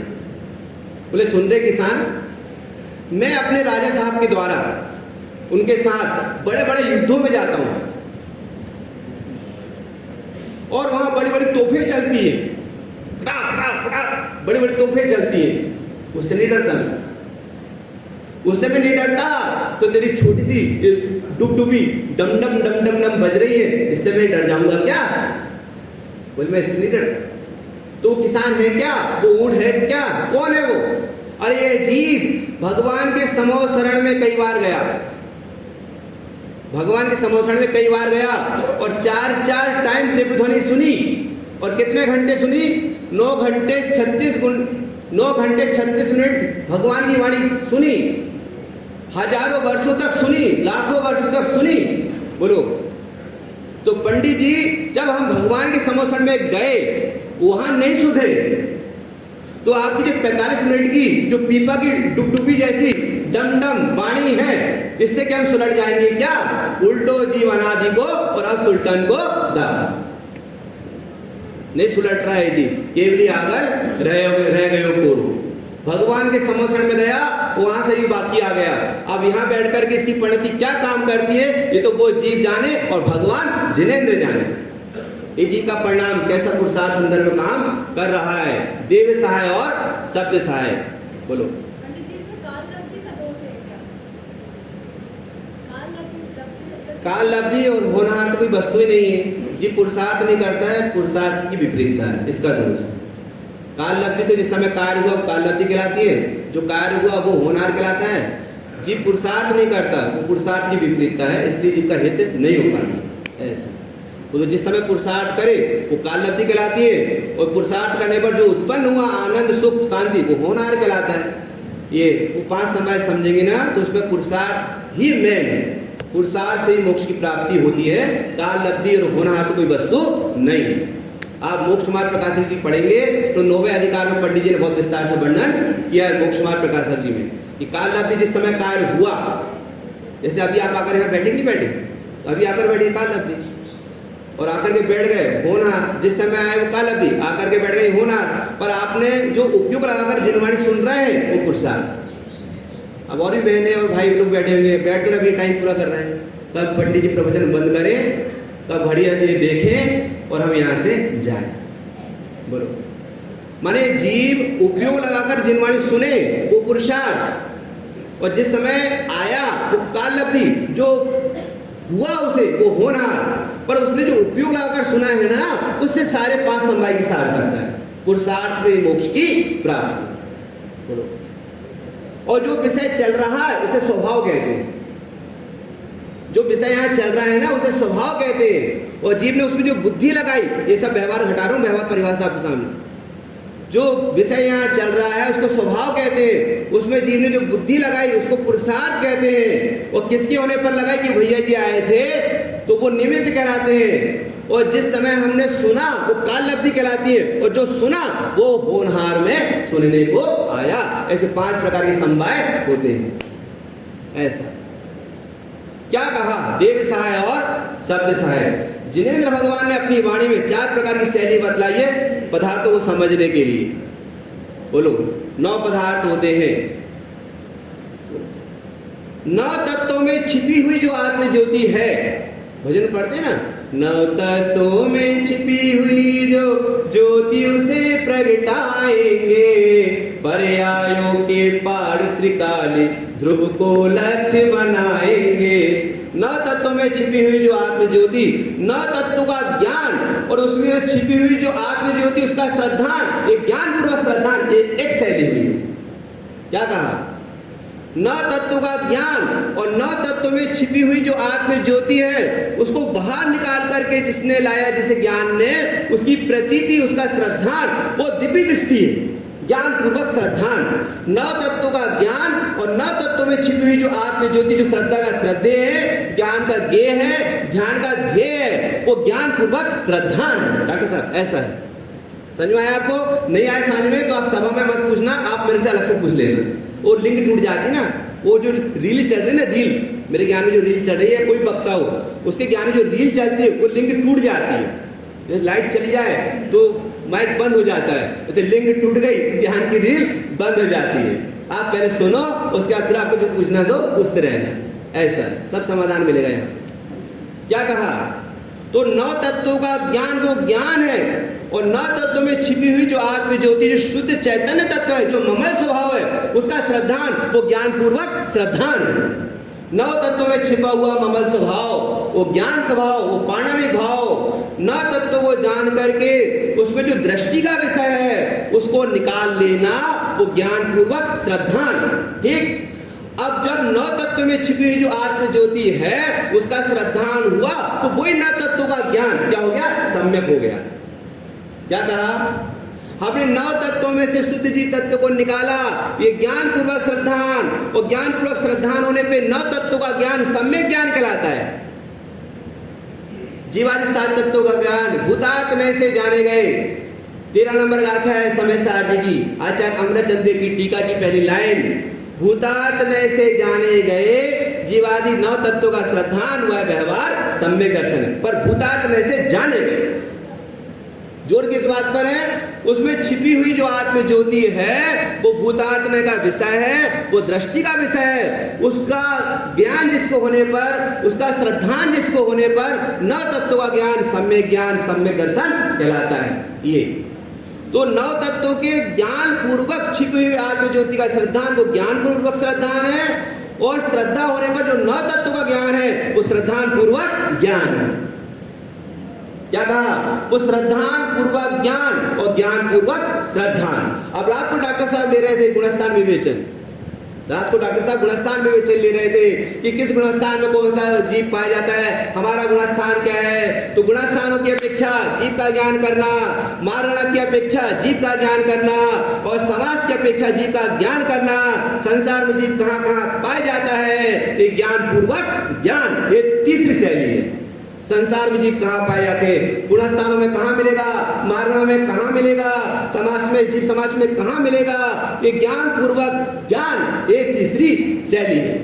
बोले सुन रहे किसान, मैं अपने राजा साहब के द्वारा उनके साथ बड़े बड़े युद्धों में जाता हूं, और वहां बड़ी बड़ी तोफे चलती है, बड़ी बड़ी तोफे चलती है, उससे नहीं डरता मैं, उससे मैं नहीं डरता, तो तेरी छोटी सी डुबडुबी डम डम डम डम डम बज रही है, इससे मैं डर जाऊंगा क्या, बोले मैं इससे नहीं डरता। तो किसान है क्या, वो ऊंट है क्या, कौन है वो, अरे ये जीव भगवान के समो शरण में कई बार गया, भगवान के समोषण में कई बार गया, और चार टाइम दिव्य ध्वनि सुनी, और कितने घंटे सुनी, 9 घंटे 36 मिनट भगवान की वाणी सुनी, हजारों वर्षों तक सुनी, लाखों वर्षों तक सुनी। बोलो, तो पंडित जी जब हम भगवान के समोषण में गए वहां नहीं सुधरे, तो आपकी जो 45 मिनट की जो पीपा की डुबडुबी जैसी डम डम वाणी है, इससे क्या हम सुलट जाएंगे क्या, उल्टो जीवन आदि को और अब सुल्तान को दाम नहीं सुलट रहा है जी, केवली आगर रह गयो कोरू। भगवान के समोषण में गया, वहां से भी बाकी आ गया। अब यहाँ बैठ करके इसकी परिणति क्या काम करती है, ये तो वो जीव जाने और भगवान जिनेंद्र जाने। ये जीव का परिणाम कैसा पुरुषार्थ अंदर में काम कर रहा है, देव सहाय और शब्द सहाय। बोलो, काल लब्धि और होनहार तो कोई वस्तु ही नहीं है जी, पुरुषार्थ नहीं करता है, पुरुषार्थ की विपरीतता है, इसका दोष। काल लब्धि तो जिस समय कार्य हुआ काल लब्धि कहलाती है, जो कार्य हुआ वो होनहार कहलाता है। जीव पुरुषार्थ नहीं करता, वो पुरुषार्थ की विपरीतता है, इसलिए जीव का हित नहीं हो पाता। ऐसा तो जिस समय पुरुषार्थ करे वो काल लब्धि कहलाती है, और पुरुषार्थ करने पर जो उत्पन्न हुआ आनंद सुख शांति वो होनहार कहलाता है। ये वो 5 समय समझेंगे ना, तो उसमें पुरुषार्थ ही मेन है, पुरुषार्थ से ही मोक्ष की प्राप्ति होती है, काल लब्धि और होनहार तो कोई वस्तु नहीं। आप मोक्ष मार्ग प्रकाशक जी पढ़ेंगे तो 9वें अधिकार में पंडित जी ने बहुत विस्तार से वर्णन किया है मोक्ष मार्ग प्रकाशक जी में, कि काल लब्धि जिस समय कार्य हुआ, जैसे अभी आप आकर यहाँ बैठे नहीं बैठे, अभी आकर बैठे काल लब्धि, और आकर के बैठ गए होनहार, जिस समय आए वो काल अवधि, आकर के बैठ गए होनहार, पर आपने जो उपयोग लगाकर जिनवाणी सुन रहे हैं वो पुरुषार्थ। अब और भी बहनें और भाई लोग बैठे हुए हैं, बैठ कर अभी टाइम पूरा कर रहे हैं, कब पंडित जी प्रवचन बंद करें, कब घड़ी देखें और हम यहाँ से जाएं। बोलो, माने जीव उपयोग लगाकर जिनवाणी सुने वो पुरुषार्थ, और जिस समय आया वो काल अवधि, जो हुआ उसे वो होनहार, पर उसने जो उपयोग लगाकर सुना है ना, उससे सारे 5 समवाय की सार्थकता है, पुरुषार्थ से मोक्ष की प्राप्ति। बोलो, और जो विषय चल रहा है उसे स्वभाव कहते हैं, जो विषय यहाँ चल रहा है ना उसे स्वभाव कहते हैं, और जीव ने उसमें जो बुद्धि लगाई, ये सब व्यवहार हटा रहा हूं, व्यवहार परिभाषा आपके सामने, जो विषय यहाँ चल रहा है उसको स्वभाव कहते हैं, उसमें जीव ने जो बुद्धि लगाई उसको पुरुषार्थ कहते हैं। और किसके होने पर लगाई कि भैया जी आए थे तो वो निमित्त कहलाते हैं, और जिस समय हमने सुना वो काल अवधि कहलाती है, और जो सुना वो होनहार में सुनने को आया। ऐसे 5 प्रकार के समवाय होते हैं। ऐसा क्या कहा, देव सहाय और शब्द सहाय। जिनेंद्र भगवान ने अपनी वाणी में 4 प्रकार की शैली बतलाई है पदार्थों को समझने के लिए। बोलो, 9 पदार्थ होते हैं। 9 तत्वों में छिपी हुई जो आत्म ज्योति है, भजन पढ़ते ना, 9 तत्वों में छिपी हुई जो ज्योति उसे प्रगटाएंगे, पर्यायों के पार त्रिकाली ध्रुव को लक्ष्य बनाएंगे। 9 तत्वों में छिपी हुई जो आत्म ज्योति, 9 तत्वों का ज्ञान, और उसमें छिपी हुई जो आत्म ज्योति उसका श्रद्धान, एक ज्ञान पूर्वक श्रद्धान, एक शैली हुई। क्या कहा, 9 तत्वों का ज्ञान और 9 तत्वों में छिपी हुई जो आत्म ज्योति है उसको बाहर निकाल करके जिसने लाया, जिसे ज्ञान ने, उसकी प्रतीति, उसका श्रद्धान, वो दिव्य दृष्टि है, ज्ञान पूर्वक श्रद्धान। 9 तत्वों का ज्ञान और 9 तत्वों में छिपी हुई जो आत्म ज्योति, जो श्रद्धा का श्रद्धेय है, ज्ञान का ज्ञेय है, ध्यान का ध्येय है, वो ज्ञान पूर्वक श्रद्धान है। डॉक्टर साहब ऐसा है, समझ में आया आपको? नहीं आया समझ में तो आप सभा में मत पूछना, आप मेरे से अलग से पूछ लेना। वो लिंक टूट जाती ना, वो जो रील चल रही है ना, रील, मेरे ज्ञान में जो रील चल रही है, कोई वक्ता हो उसके ज्ञान में जो रील चलती है वो लिंक टूट जाती है। जैसे लाइट चली जाए तो माइक बंद हो जाता है, जैसे लिंक टूट गई ध्यान की रील बंद हो जाती है। आप पहले सुनो, उसके बाद फिर आपको जो पूछना हो पूछते रहना। ऐसा सब समाधान मिलेगा यहाँ। क्या कहा, तो 9 तत्वों का ज्ञान वो ज्ञान है, और 9 तत्वों में छिपी हुई जो आत्म ज्योति, जो शुद्ध चैतन्य तत्व है, जो ममल स्वभाव है, उसका श्रद्धान, वो ज्ञान पूर्वक श्रद्धान है। 9 तत्वों में छिपा हुआ ममल स्वभाव, वो ज्ञान स्वभाव, वो पाणविक भाव, 9 तत्वों को जान करके उसमें जो दृष्टि का विषय है उसको निकाल लेना, वो ज्ञान पूर्वक श्रद्धान। ठीक, अब जब 9 तत्व में छिपी हुई जो आत्म ज्योति है उसका श्रद्धान हुआ, तो वही 9 तत्वों का ज्ञान क्या हो गया, सम्यक हो गया। क्या कहा, हमने 9 तत्वों में से शुद्ध जीव तत्व को निकाला, ये ज्ञान पूर्वक श्रद्धान, और ज्ञान पूर्वक श्रद्धान होने पे 9 तत्वों का ज्ञान सम्यक ज्ञान कहलाता है। जीवादि 7 तत्वों का ज्ञान भूतार्थ नय से जाने गए। 13 नंबर गाथा है समय सार जी की, आचार्य अमरचंद्र की टीका की पहली लाइन, भूतार्थ नय से जाने गए, जीवादि 9 तत्वों का श्रद्धान हुआ व्यवहार सम्यक दर्शन है, पर भूतार्थ नय से जाने गए। जोर किस बात पर है, उसमें छिपी हुई जो आत्म ज्योति है वो भूतार्थनय का विषय है, वो दृष्टि का विषय है, उसका ज्ञान जिसको होने पर, उसका श्रद्धान जिसको होने पर 9 तत्वों का ज्ञान सम्यक दर्शन कहलाता है। ये तो 9 तत्वों के ज्ञान पूर्वक छिपी हुई आत्म ज्योति का श्रद्धान वो ज्ञान पूर्वक श्रद्धान है, और श्रद्धा होने पर जो 9 तत्वों का ज्ञान है वो श्रद्धान पूर्वक ज्ञान है। क्या कहा, वो श्रद्धान पूर्वक ज्ञान और ज्ञान पूर्वक श्रद्धान। अब रात को डॉक्टर साहब ले रहे थे गुणस्थान विवेचन, रात को डॉक्टर साहब गुणस्थान विवेचन ले रहे थे कि किस गुणस्थान में कौन सा जीव पाया जाता है, हमारा गुणस्थान क्या है। तो गुणस्थानों की अपेक्षा जीव का ज्ञान करना, मारणा की अपेक्षा जीव का ज्ञान करना, और समाज की अपेक्षा जीव का ज्ञान करना, संसार में जीव कहाँ कहाँ पाया जाता है, ये ज्ञान पूर्वक ज्ञान, ये तीसरी शैली है। संसार में जीव कहाँ पाए जाते हैं, गुणस्थानों में कहाँ मिलेगा, मारणा में कहाँ मिलेगा, समाज में, जीव समाज में कहाँ मिलेगा, ये ज्ञान पूर्वक ज्ञान, ये तीसरी शैली है।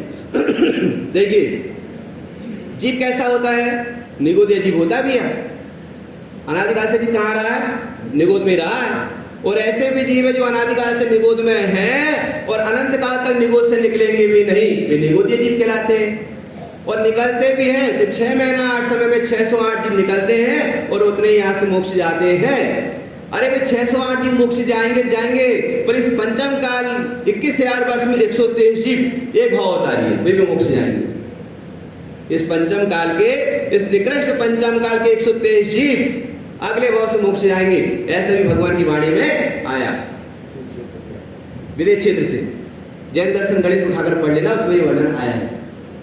देखिए जीव कैसा होता है, निगोदय जीव होता भी है, अनादिकाल से जीव कहाँ रहा है? निगोद में रहा है। और ऐसे भी जीव है जो अनादिकाल से निगोद में है और अनंत काल तक निगोद से निकलेंगे भी नहीं, वे निगोदीय जीव कहलाते हैं। और निकलते भी हैं तो 6 महीना 8 समय में 608 जीव निकलते हैं और उतने ही यहाँ से मोक्ष जाते हैं। अरे भाई 608 जीव मोक्ष जाएंगे पर इस पंचम काल 21,000 वर्ष में 123 जीव एक भाव अवतारी है, वे भी मोक्ष जाएंगे। इस पंचम काल के, इस निकृष्ट पंचम काल के 123 जीव अगले भाव से मोक्ष जाएंगे। ऐसे भी भगवान की वाणी में आया विदेश क्षेत्र से। जैन दर्शन गणित उठाकर पढ़ लेना, उसमें ये वर्णन आया है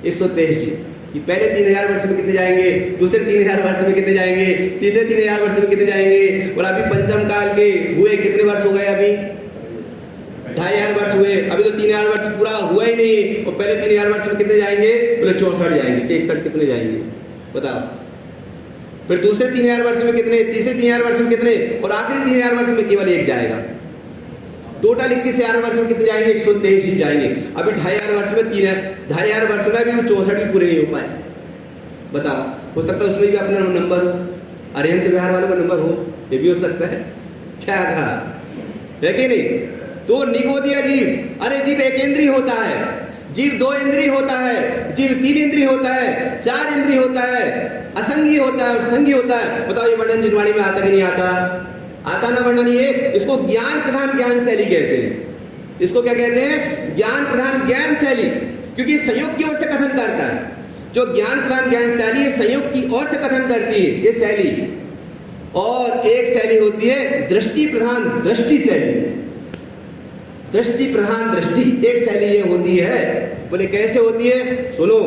123 जीव कि पहले 3,000 वर्ष में कितने जाएंगे, दूसरे 3,000 वर्ष में कितने जाएंगे, तीसरे 3,000 वर्ष में कितने जाएंगे। और अभी पंचम काल के हुए कितने वर्ष हो गए? अभी 2,500 वर्ष हुए। अभी तो 3,000 वर्ष पूरा हुआ ही नहीं। और पहले 3,000 वर्ष में कितने जाएंगे? बोले 64 जाएंगे। 61 कितने जाएंगे बताओ? फिर दूसरे 3,000 वर्ष में कितने, तीसरे 3,000 वर्ष में कितने, और आखिरी 3,000 वर्ष में केवल एक जाएगा। टोटल 21,000 वर्ष में कितने जाएंगे? 123 जाएंगे। अभी 2,500 वर्ष में 2,500 वर्ष में भी वो 64 भी पूरे नहीं हो पाए। बताओ, हो सकता है उसमें भी अपना नंबर हो, अरिहंत विहार वालों का नंबर हो, ये भी हो सकता है। क्या कहा है कि नहीं? तो निगोदीय जीव, अरे जीव एक इंद्रिय होता है, जीव 2 इंद्रिय होता है, जीव 3 इंद्रिय होता है, 4 इंद्रिय होता है, असंगी होता है और संगी होता है। बताओ ये वर्णन जिनवाणी में आता कि नहीं आता? आता ना वर्णन। ये इसको ज्ञान प्रधान ज्ञान शैली कहते हैं। इसको क्या कहते हैं? ज्ञान प्रधान ज्ञान शैली, क्योंकि संयोग की ओर से कथन करता है। जो ज्ञान प्रधान ज्ञान शैली संयोग की ओर से कथन करती है ये शैली। और एक शैली होती है दृष्टि प्रधान दृष्टि शैली। दृष्टि प्रधान दृष्टि एक शैली ये होती है। बोले कैसे होती है? सुनो,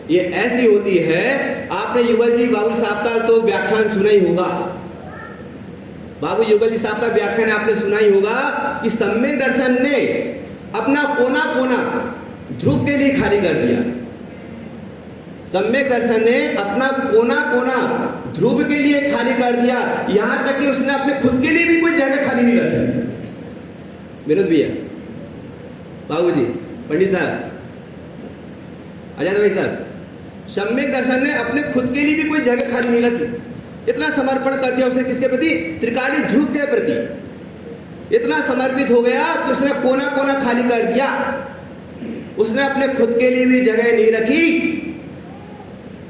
ये ऐसी होती है, आपने युगल जी बाबू साहब का तो व्याख्यान सुना ही होगा। बाबू युगल जी साहब का व्याख्यान आपने सुना ही होगा कि सम्यक दर्शन ने अपना कोना कोना ध्रुव के लिए खाली कर दिया। सम्यक दर्शन ने अपना कोना कोना ध्रुव के लिए खाली कर दिया, यहां तक कि उसने अपने खुद के लिए भी कोई जगह खाली नहीं रखी। विनोद भैया, बाबू जी, पंडित साहब, आजाद भाई साहब, सम्यक दर्शन ने अपने खुद के लिए भी कोई जगह खाली नहीं रखी। इतना समर्पण कर दिया उसने किसके प्रति? त्रिकाली ध्रुव के प्रति। इतना समर्पित हो गया कि उसने कोना कोना खाली कर दिया। उसने अपने खुद के लिए भी जगह नहीं रखी।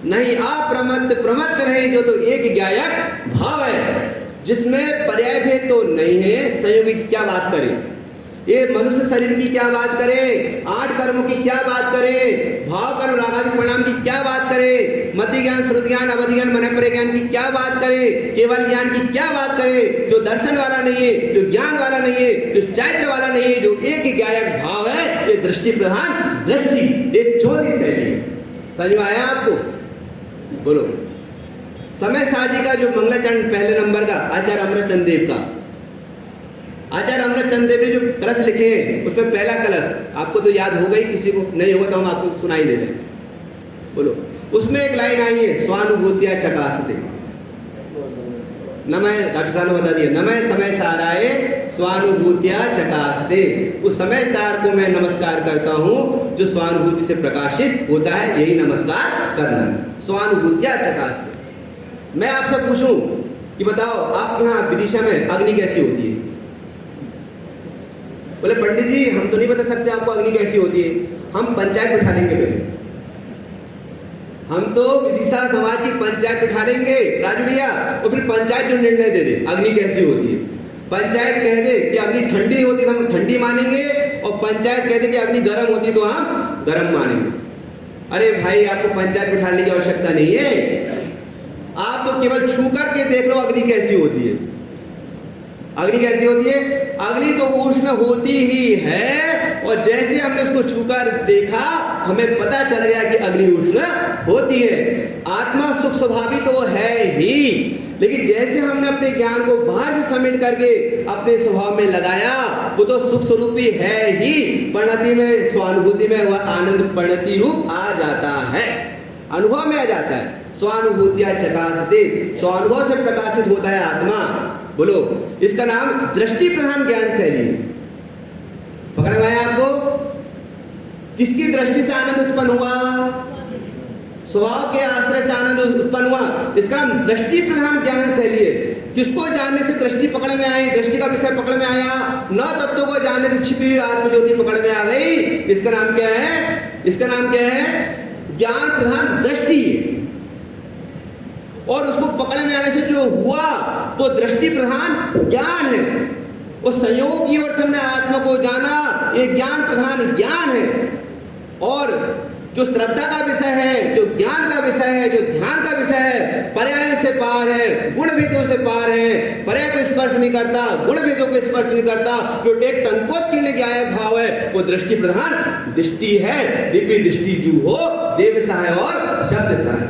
नहीं अप्रमत्त प्रमत्त रहे जो तो एक ज्ञायक भाव है, जिसमें पर्याय भेद तो नहीं है। संयोगी की क्या बात करें, ये मनुष्य शरीर की क्या बात करे, 8 कर्मों की क्या बात करे, भाव कर्म रागादि परिणाम की क्या बात करे, मति ज्ञान श्रुति ज्ञान अवधि ज्ञान मन पर ज्ञान की क्या बात करे, केवल ज्ञान की क्या बात करे, जो दर्शन वाला नहीं है, जो ज्ञान वाला नहीं है, जो चैत्र वाला नहीं है, जो एक ज्ञायक भाव है, ये दृष्टि प्रधान दृष्टि एक चौथी शैली है। समझ में आया आपको? बोलो। समय साजी का जो मंगलाचरण पहले नंबर का आचार्य अमृतचंद देव का, आचार्य अमृतचंद देव ने जो कलश लिखे हैं उसमें पहला कलश आपको तो याद होगा ही, किसी को नहीं होगा तो हम आपको सुनाई दे रहे हैं। बोलो। उसमें एक लाइन आई है, स्वानुभूतिया चकासते। नमः, डॉक्टर साहब ने बता दिया, नमः समय साराए स्वानुभूतिया चकासते। उस समय सार को मैं नमस्कार करता हूं जो स्वानुभूति से प्रकाशित होता है, यही नमस्कार करना है। स्वानुभूतिया चकासते। मैं आपसे पूछूं कि बताओ आप यहाँ विदिशा में अग्नि कैसी होती है? बोले पंडित जी हम तो नहीं बता सकते आपको अग्नि कैसी होती है, हम पंचायत बिठा देंगे। पहले हम तो विदिशा समाज की पंचायत बिठा देंगे राजू भैया, और फिर पंचायत जो निर्णय दे दे अग्नि कैसी होती है। पंचायत कह दे कि अग्नि ठंडी होती तो हम ठंडी मानेंगे, और पंचायत कह दे कि अग्नि गर्म होती तो हम गर्म मानेंगे। अरे भाई आपको पंचायत बिठाने की आवश्यकता नहीं है, आप तो केवल छू करके देख लो अग्नि कैसी होती है। अग्नि कैसी होती है? अग्नि तो उष्ण होती ही है, और जैसे हमने उसको छूकर देखा हमें पता चल गया कि अग्नि उष्ण होती है। आत्मा सुख स्वभावी तो वो है ही, लेकिन जैसे हमने अपने ज्ञान को बाहर से समेट करके अपने स्वभाव में लगाया, वो तो सुख स्वरूपी है ही। परिणति में, स्वानुभूति में वह आनंद परिणति रूप आ जाता है, अनुभव में आ जाता है। स्वानुभूतिया चकासते, स्वानुभव से प्रकाशित होता है आत्मा। बोलो। इसका नाम दृष्टि प्रधान ज्ञान शैली। पकड़ में आया आपको? किसकी दृष्टि से आनंद उत्पन्न हुआ? स्वभाव के आश्रय से आनंद उत्पन्न हुआ। इसका नाम दृष्टि प्रधान ज्ञान शैली है। किसको जानने से दृष्टि पकड़ में आई, दृष्टि का विषय पकड़ में आया, न तत्व को जानने से छिपी हुई आत्मज्योति पकड़ में आ गई। इसका नाम क्या है? इसका नाम क्या है? ज्ञान प्रधान दृष्टि। और उसको पकड़ में आने से जो हुआ वो दृष्टि प्रधान ज्ञान है। उस संयोग की ओर से हमने आत्मा को जाना, ये ज्ञान प्रधान ज्ञान है। और जो श्रद्धा का विषय है, जो ज्ञान का विषय है, जो ध्यान का विषय है, पर्याय से पार है, गुण भेदों से पार है, पर्याय को स्पर्श नहीं करता, गुण भेदों को स्पर्श नहीं करता, जो एक टंकोत्कीर्ण ज्ञायक भाव है वो दृष्टि प्रधान दृष्टि है। दिव्य दृष्टि जो हो देव सहाय और शब्द सहाय।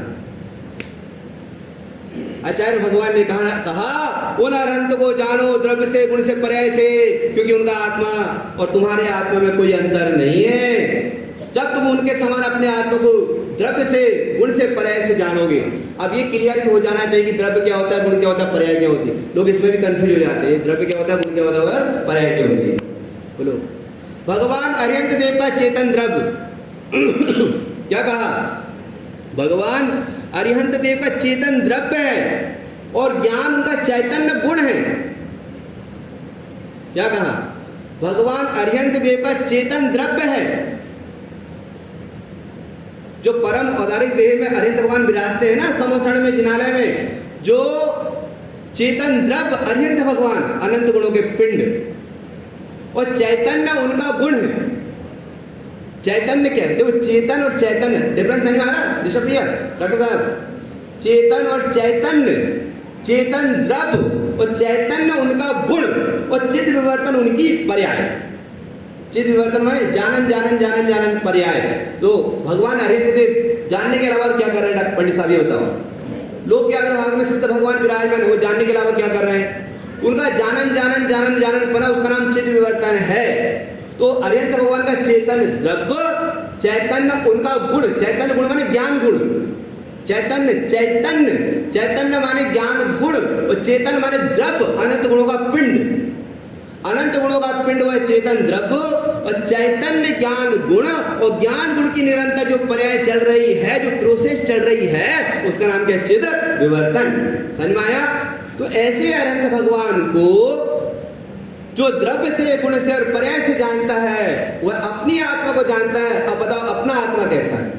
आचार्य भगवान ने कहा उन अरहंत को जानो द्रव्य से, गुण से, पर्याय से, क्योंकि उनका आत्मा और तुम्हारे आत्मा में कोई अंतर नहीं है। जब तुम उनके समान अपने आत्मा को द्रव्य से, गुण से, पर्याय से जानोगे। अब ये क्लियर हो जाना चाहिए कि द्रव्य क्या होता है, गुण क्या होता है, पर्याय क्या होती है। लोग इसमें भी कंफ्यूज हो जाते हैं, द्रव्य क्या होता है, गुण क्या होता है और पर्याय क्या होती है। बोलो, भगवान अरिहंत देव का चेतन द्रव्य क्या कहा? भगवान अरिहंत देव का चेतन द्रव्य है और ज्ञान उनका चैतन्य गुण है। क्या कहा? भगवान अरिहंत देव का चेतन द्रव्य है। जो परम औदारिक देह में अरिहंत भगवान विराजते हैं ना, समोसण में, जिनालय में, जो चेतन द्रव्य अरिहंत भगवान, अनंत गुणों के पिंड, और चैतन्य उनका गुण है। चैतन्य क्या है? देखो, चेतन और चैतन्य डिफरेंस समझ में आ रहा? ऋषभ भैया, डॉक्टर साहब, चेतन और चैतन्य, चेतन द्रव्य और चैतन्य उनका गुण और चिद विवर्तन उनकी पर्याय। चिद विवर्तन माने जानन जानन जानन जानन पर्याय। तो भगवान अरिहंत देव जानने के अलावा क्या कर रहे हैं? पंडित साहब ये बताओ। लोग क्या कर रहे हैं? भाग में सिद्ध भगवान विराजमान है, वो जानने के अलावा क्या कर रहे हैं? उनका जानन जानन जानन जानन पना, उसका नाम चिद विवर्तन है। तो अरिहंत भगवान का चेतन द्रव्य, चैतन्य उनका गुण, चैतन्य गुण माने ज्ञान गुण, चैतन्य चैतन्य चैतन्य माने ज्ञान गुण, और चेतन माने द्रव्य, अनंत गुणों का पिंड। अनंत गुणों का पिंड वह चेतन द्रव्य और चैतन्य ज्ञान गुण, और ज्ञान गुण की निरंतर जो पर्याय चल रही है, जो प्रोसेस चल रही है, उसका नाम क्या है? चिद विवर्तन। समझ में आया? तो ऐसे अनंत भगवान को जो द्रव्य से, गुण से और पर्याय से जानता है, वह अपनी आत्मा को जानता है। अब बताओ अपना आत्मा कैसा है?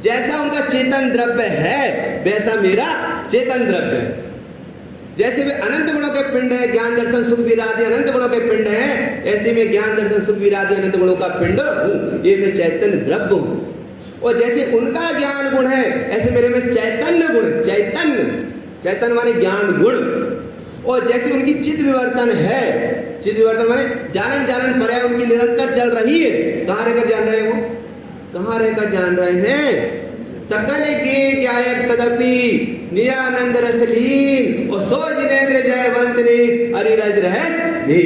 जैसा उनका चेतन द्रव्य है वैसा मेरा चेतन द्रव्य है। जैसे वे अनंत गुणों के पिंड है, ज्ञान दर्शन सुख विरादि अनंत गुणों के पिंड है, ऐसे में ज्ञान दर्शन सुख विरादि अनंत गुणों का पिंड हूं। ये मैं चैतन्य द्रव्य हूं। और जैसे उनका ज्ञान गुण है, ऐसे मेरे में चैतन्य गुण, चैतन्य चैतन्य माने ज्ञान गुण। और जैसे उनकी चिद विवर्तन है, चिद विवर्तन माने जानन जानन पर्याय उनकी निरंतर चल रही है। कहाँ रहकर जान रहे हैं वो? कहाँ रहकर जान रहे हैं? सकल के ज्ञायक तदपि निरानंद रसलीन, और सो जिनेन्द्र जयवंत ने अरिरज रहस्य भी।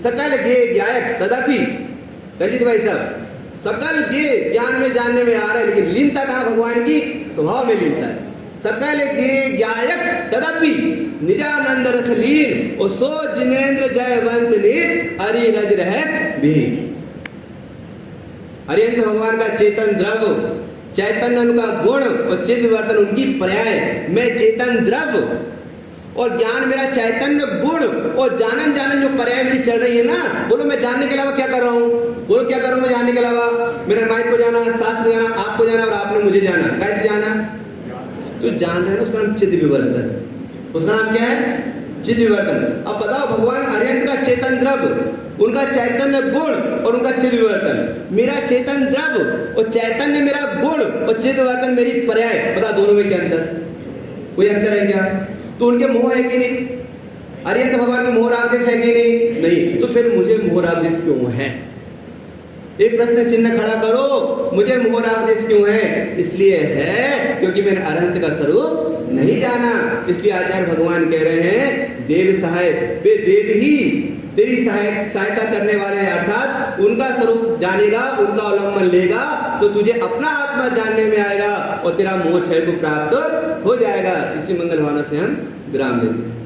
सकल के ज्ञायक तदपि, कलित भाई साहब, सकल के ज्ञान में जानने में आ रहा है, लेकिन लीनता कहाँ? भगवान की स्वभाव में लीनता है। सकल के ज्ञायक तदपि निजानंद रसलीन, और सो जिनेन्द्र जयवंत ने अरिरज रहस्य भी। अरिहंत भगवान का चेतन द्रव्य, चैतन्य उनका गुण और चिद विवर्तन उनकी पर्याय। मैं चेतन द्रव्य और ज्ञान मेरा चैतन्य गुण, और जानन जानन जो पर्याय मेरी चल रही है ना। बोलो, मैं जानने के अलावा क्या कर रहा हूँ? बोलो, क्या कर रहा हूँ मैं जानने के अलावा? मेरे माइक को जाना, शास्त्र को जाना, आपको जाना, और आपने मुझे जाना। कैसे जाना? तो जान रहे हैं, उसका नाम चिद विवर्तन। उसका नाम क्या है? चिद विवर्तन। अब बताओ, भगवान अरिहंत का चेतन द्रव्य, उनका चैतन्य गुण और उनका चिद विवर्तन। मेरा चेतन द्रव्य और चैतन्य मेरा गुण और चिद विवर्तन मेरी पर्याय। बता, दोनों में क्या अंतर? कोई अंतर है क्या? तो उनके मोह है कि नहीं? अरिहंत भगवान के मोह राग देश है कि नहीं? नहीं। तो फिर मुझे मोह राग देश क्यों है? एक प्रश्न चिन्ह खड़ा करो, मुझे मोह राग देश क्यों है? इसलिए है क्योंकि मैंने अरिहंत का स्वरूप नहीं जाना। इसलिए आचार्य भगवान कह रहे हैं, देव सहाय, वे देव ही तेरी सहायता करने वाले हैं। अर्थात उनका स्वरूप जानेगा, उनका अवलंबन लेगा, तो तुझे अपना आत्मा जानने में आएगा और तेरा मोह क्षय को प्राप्त हो जाएगा। इसी मंगल भावना से हम विराम लेते हैं।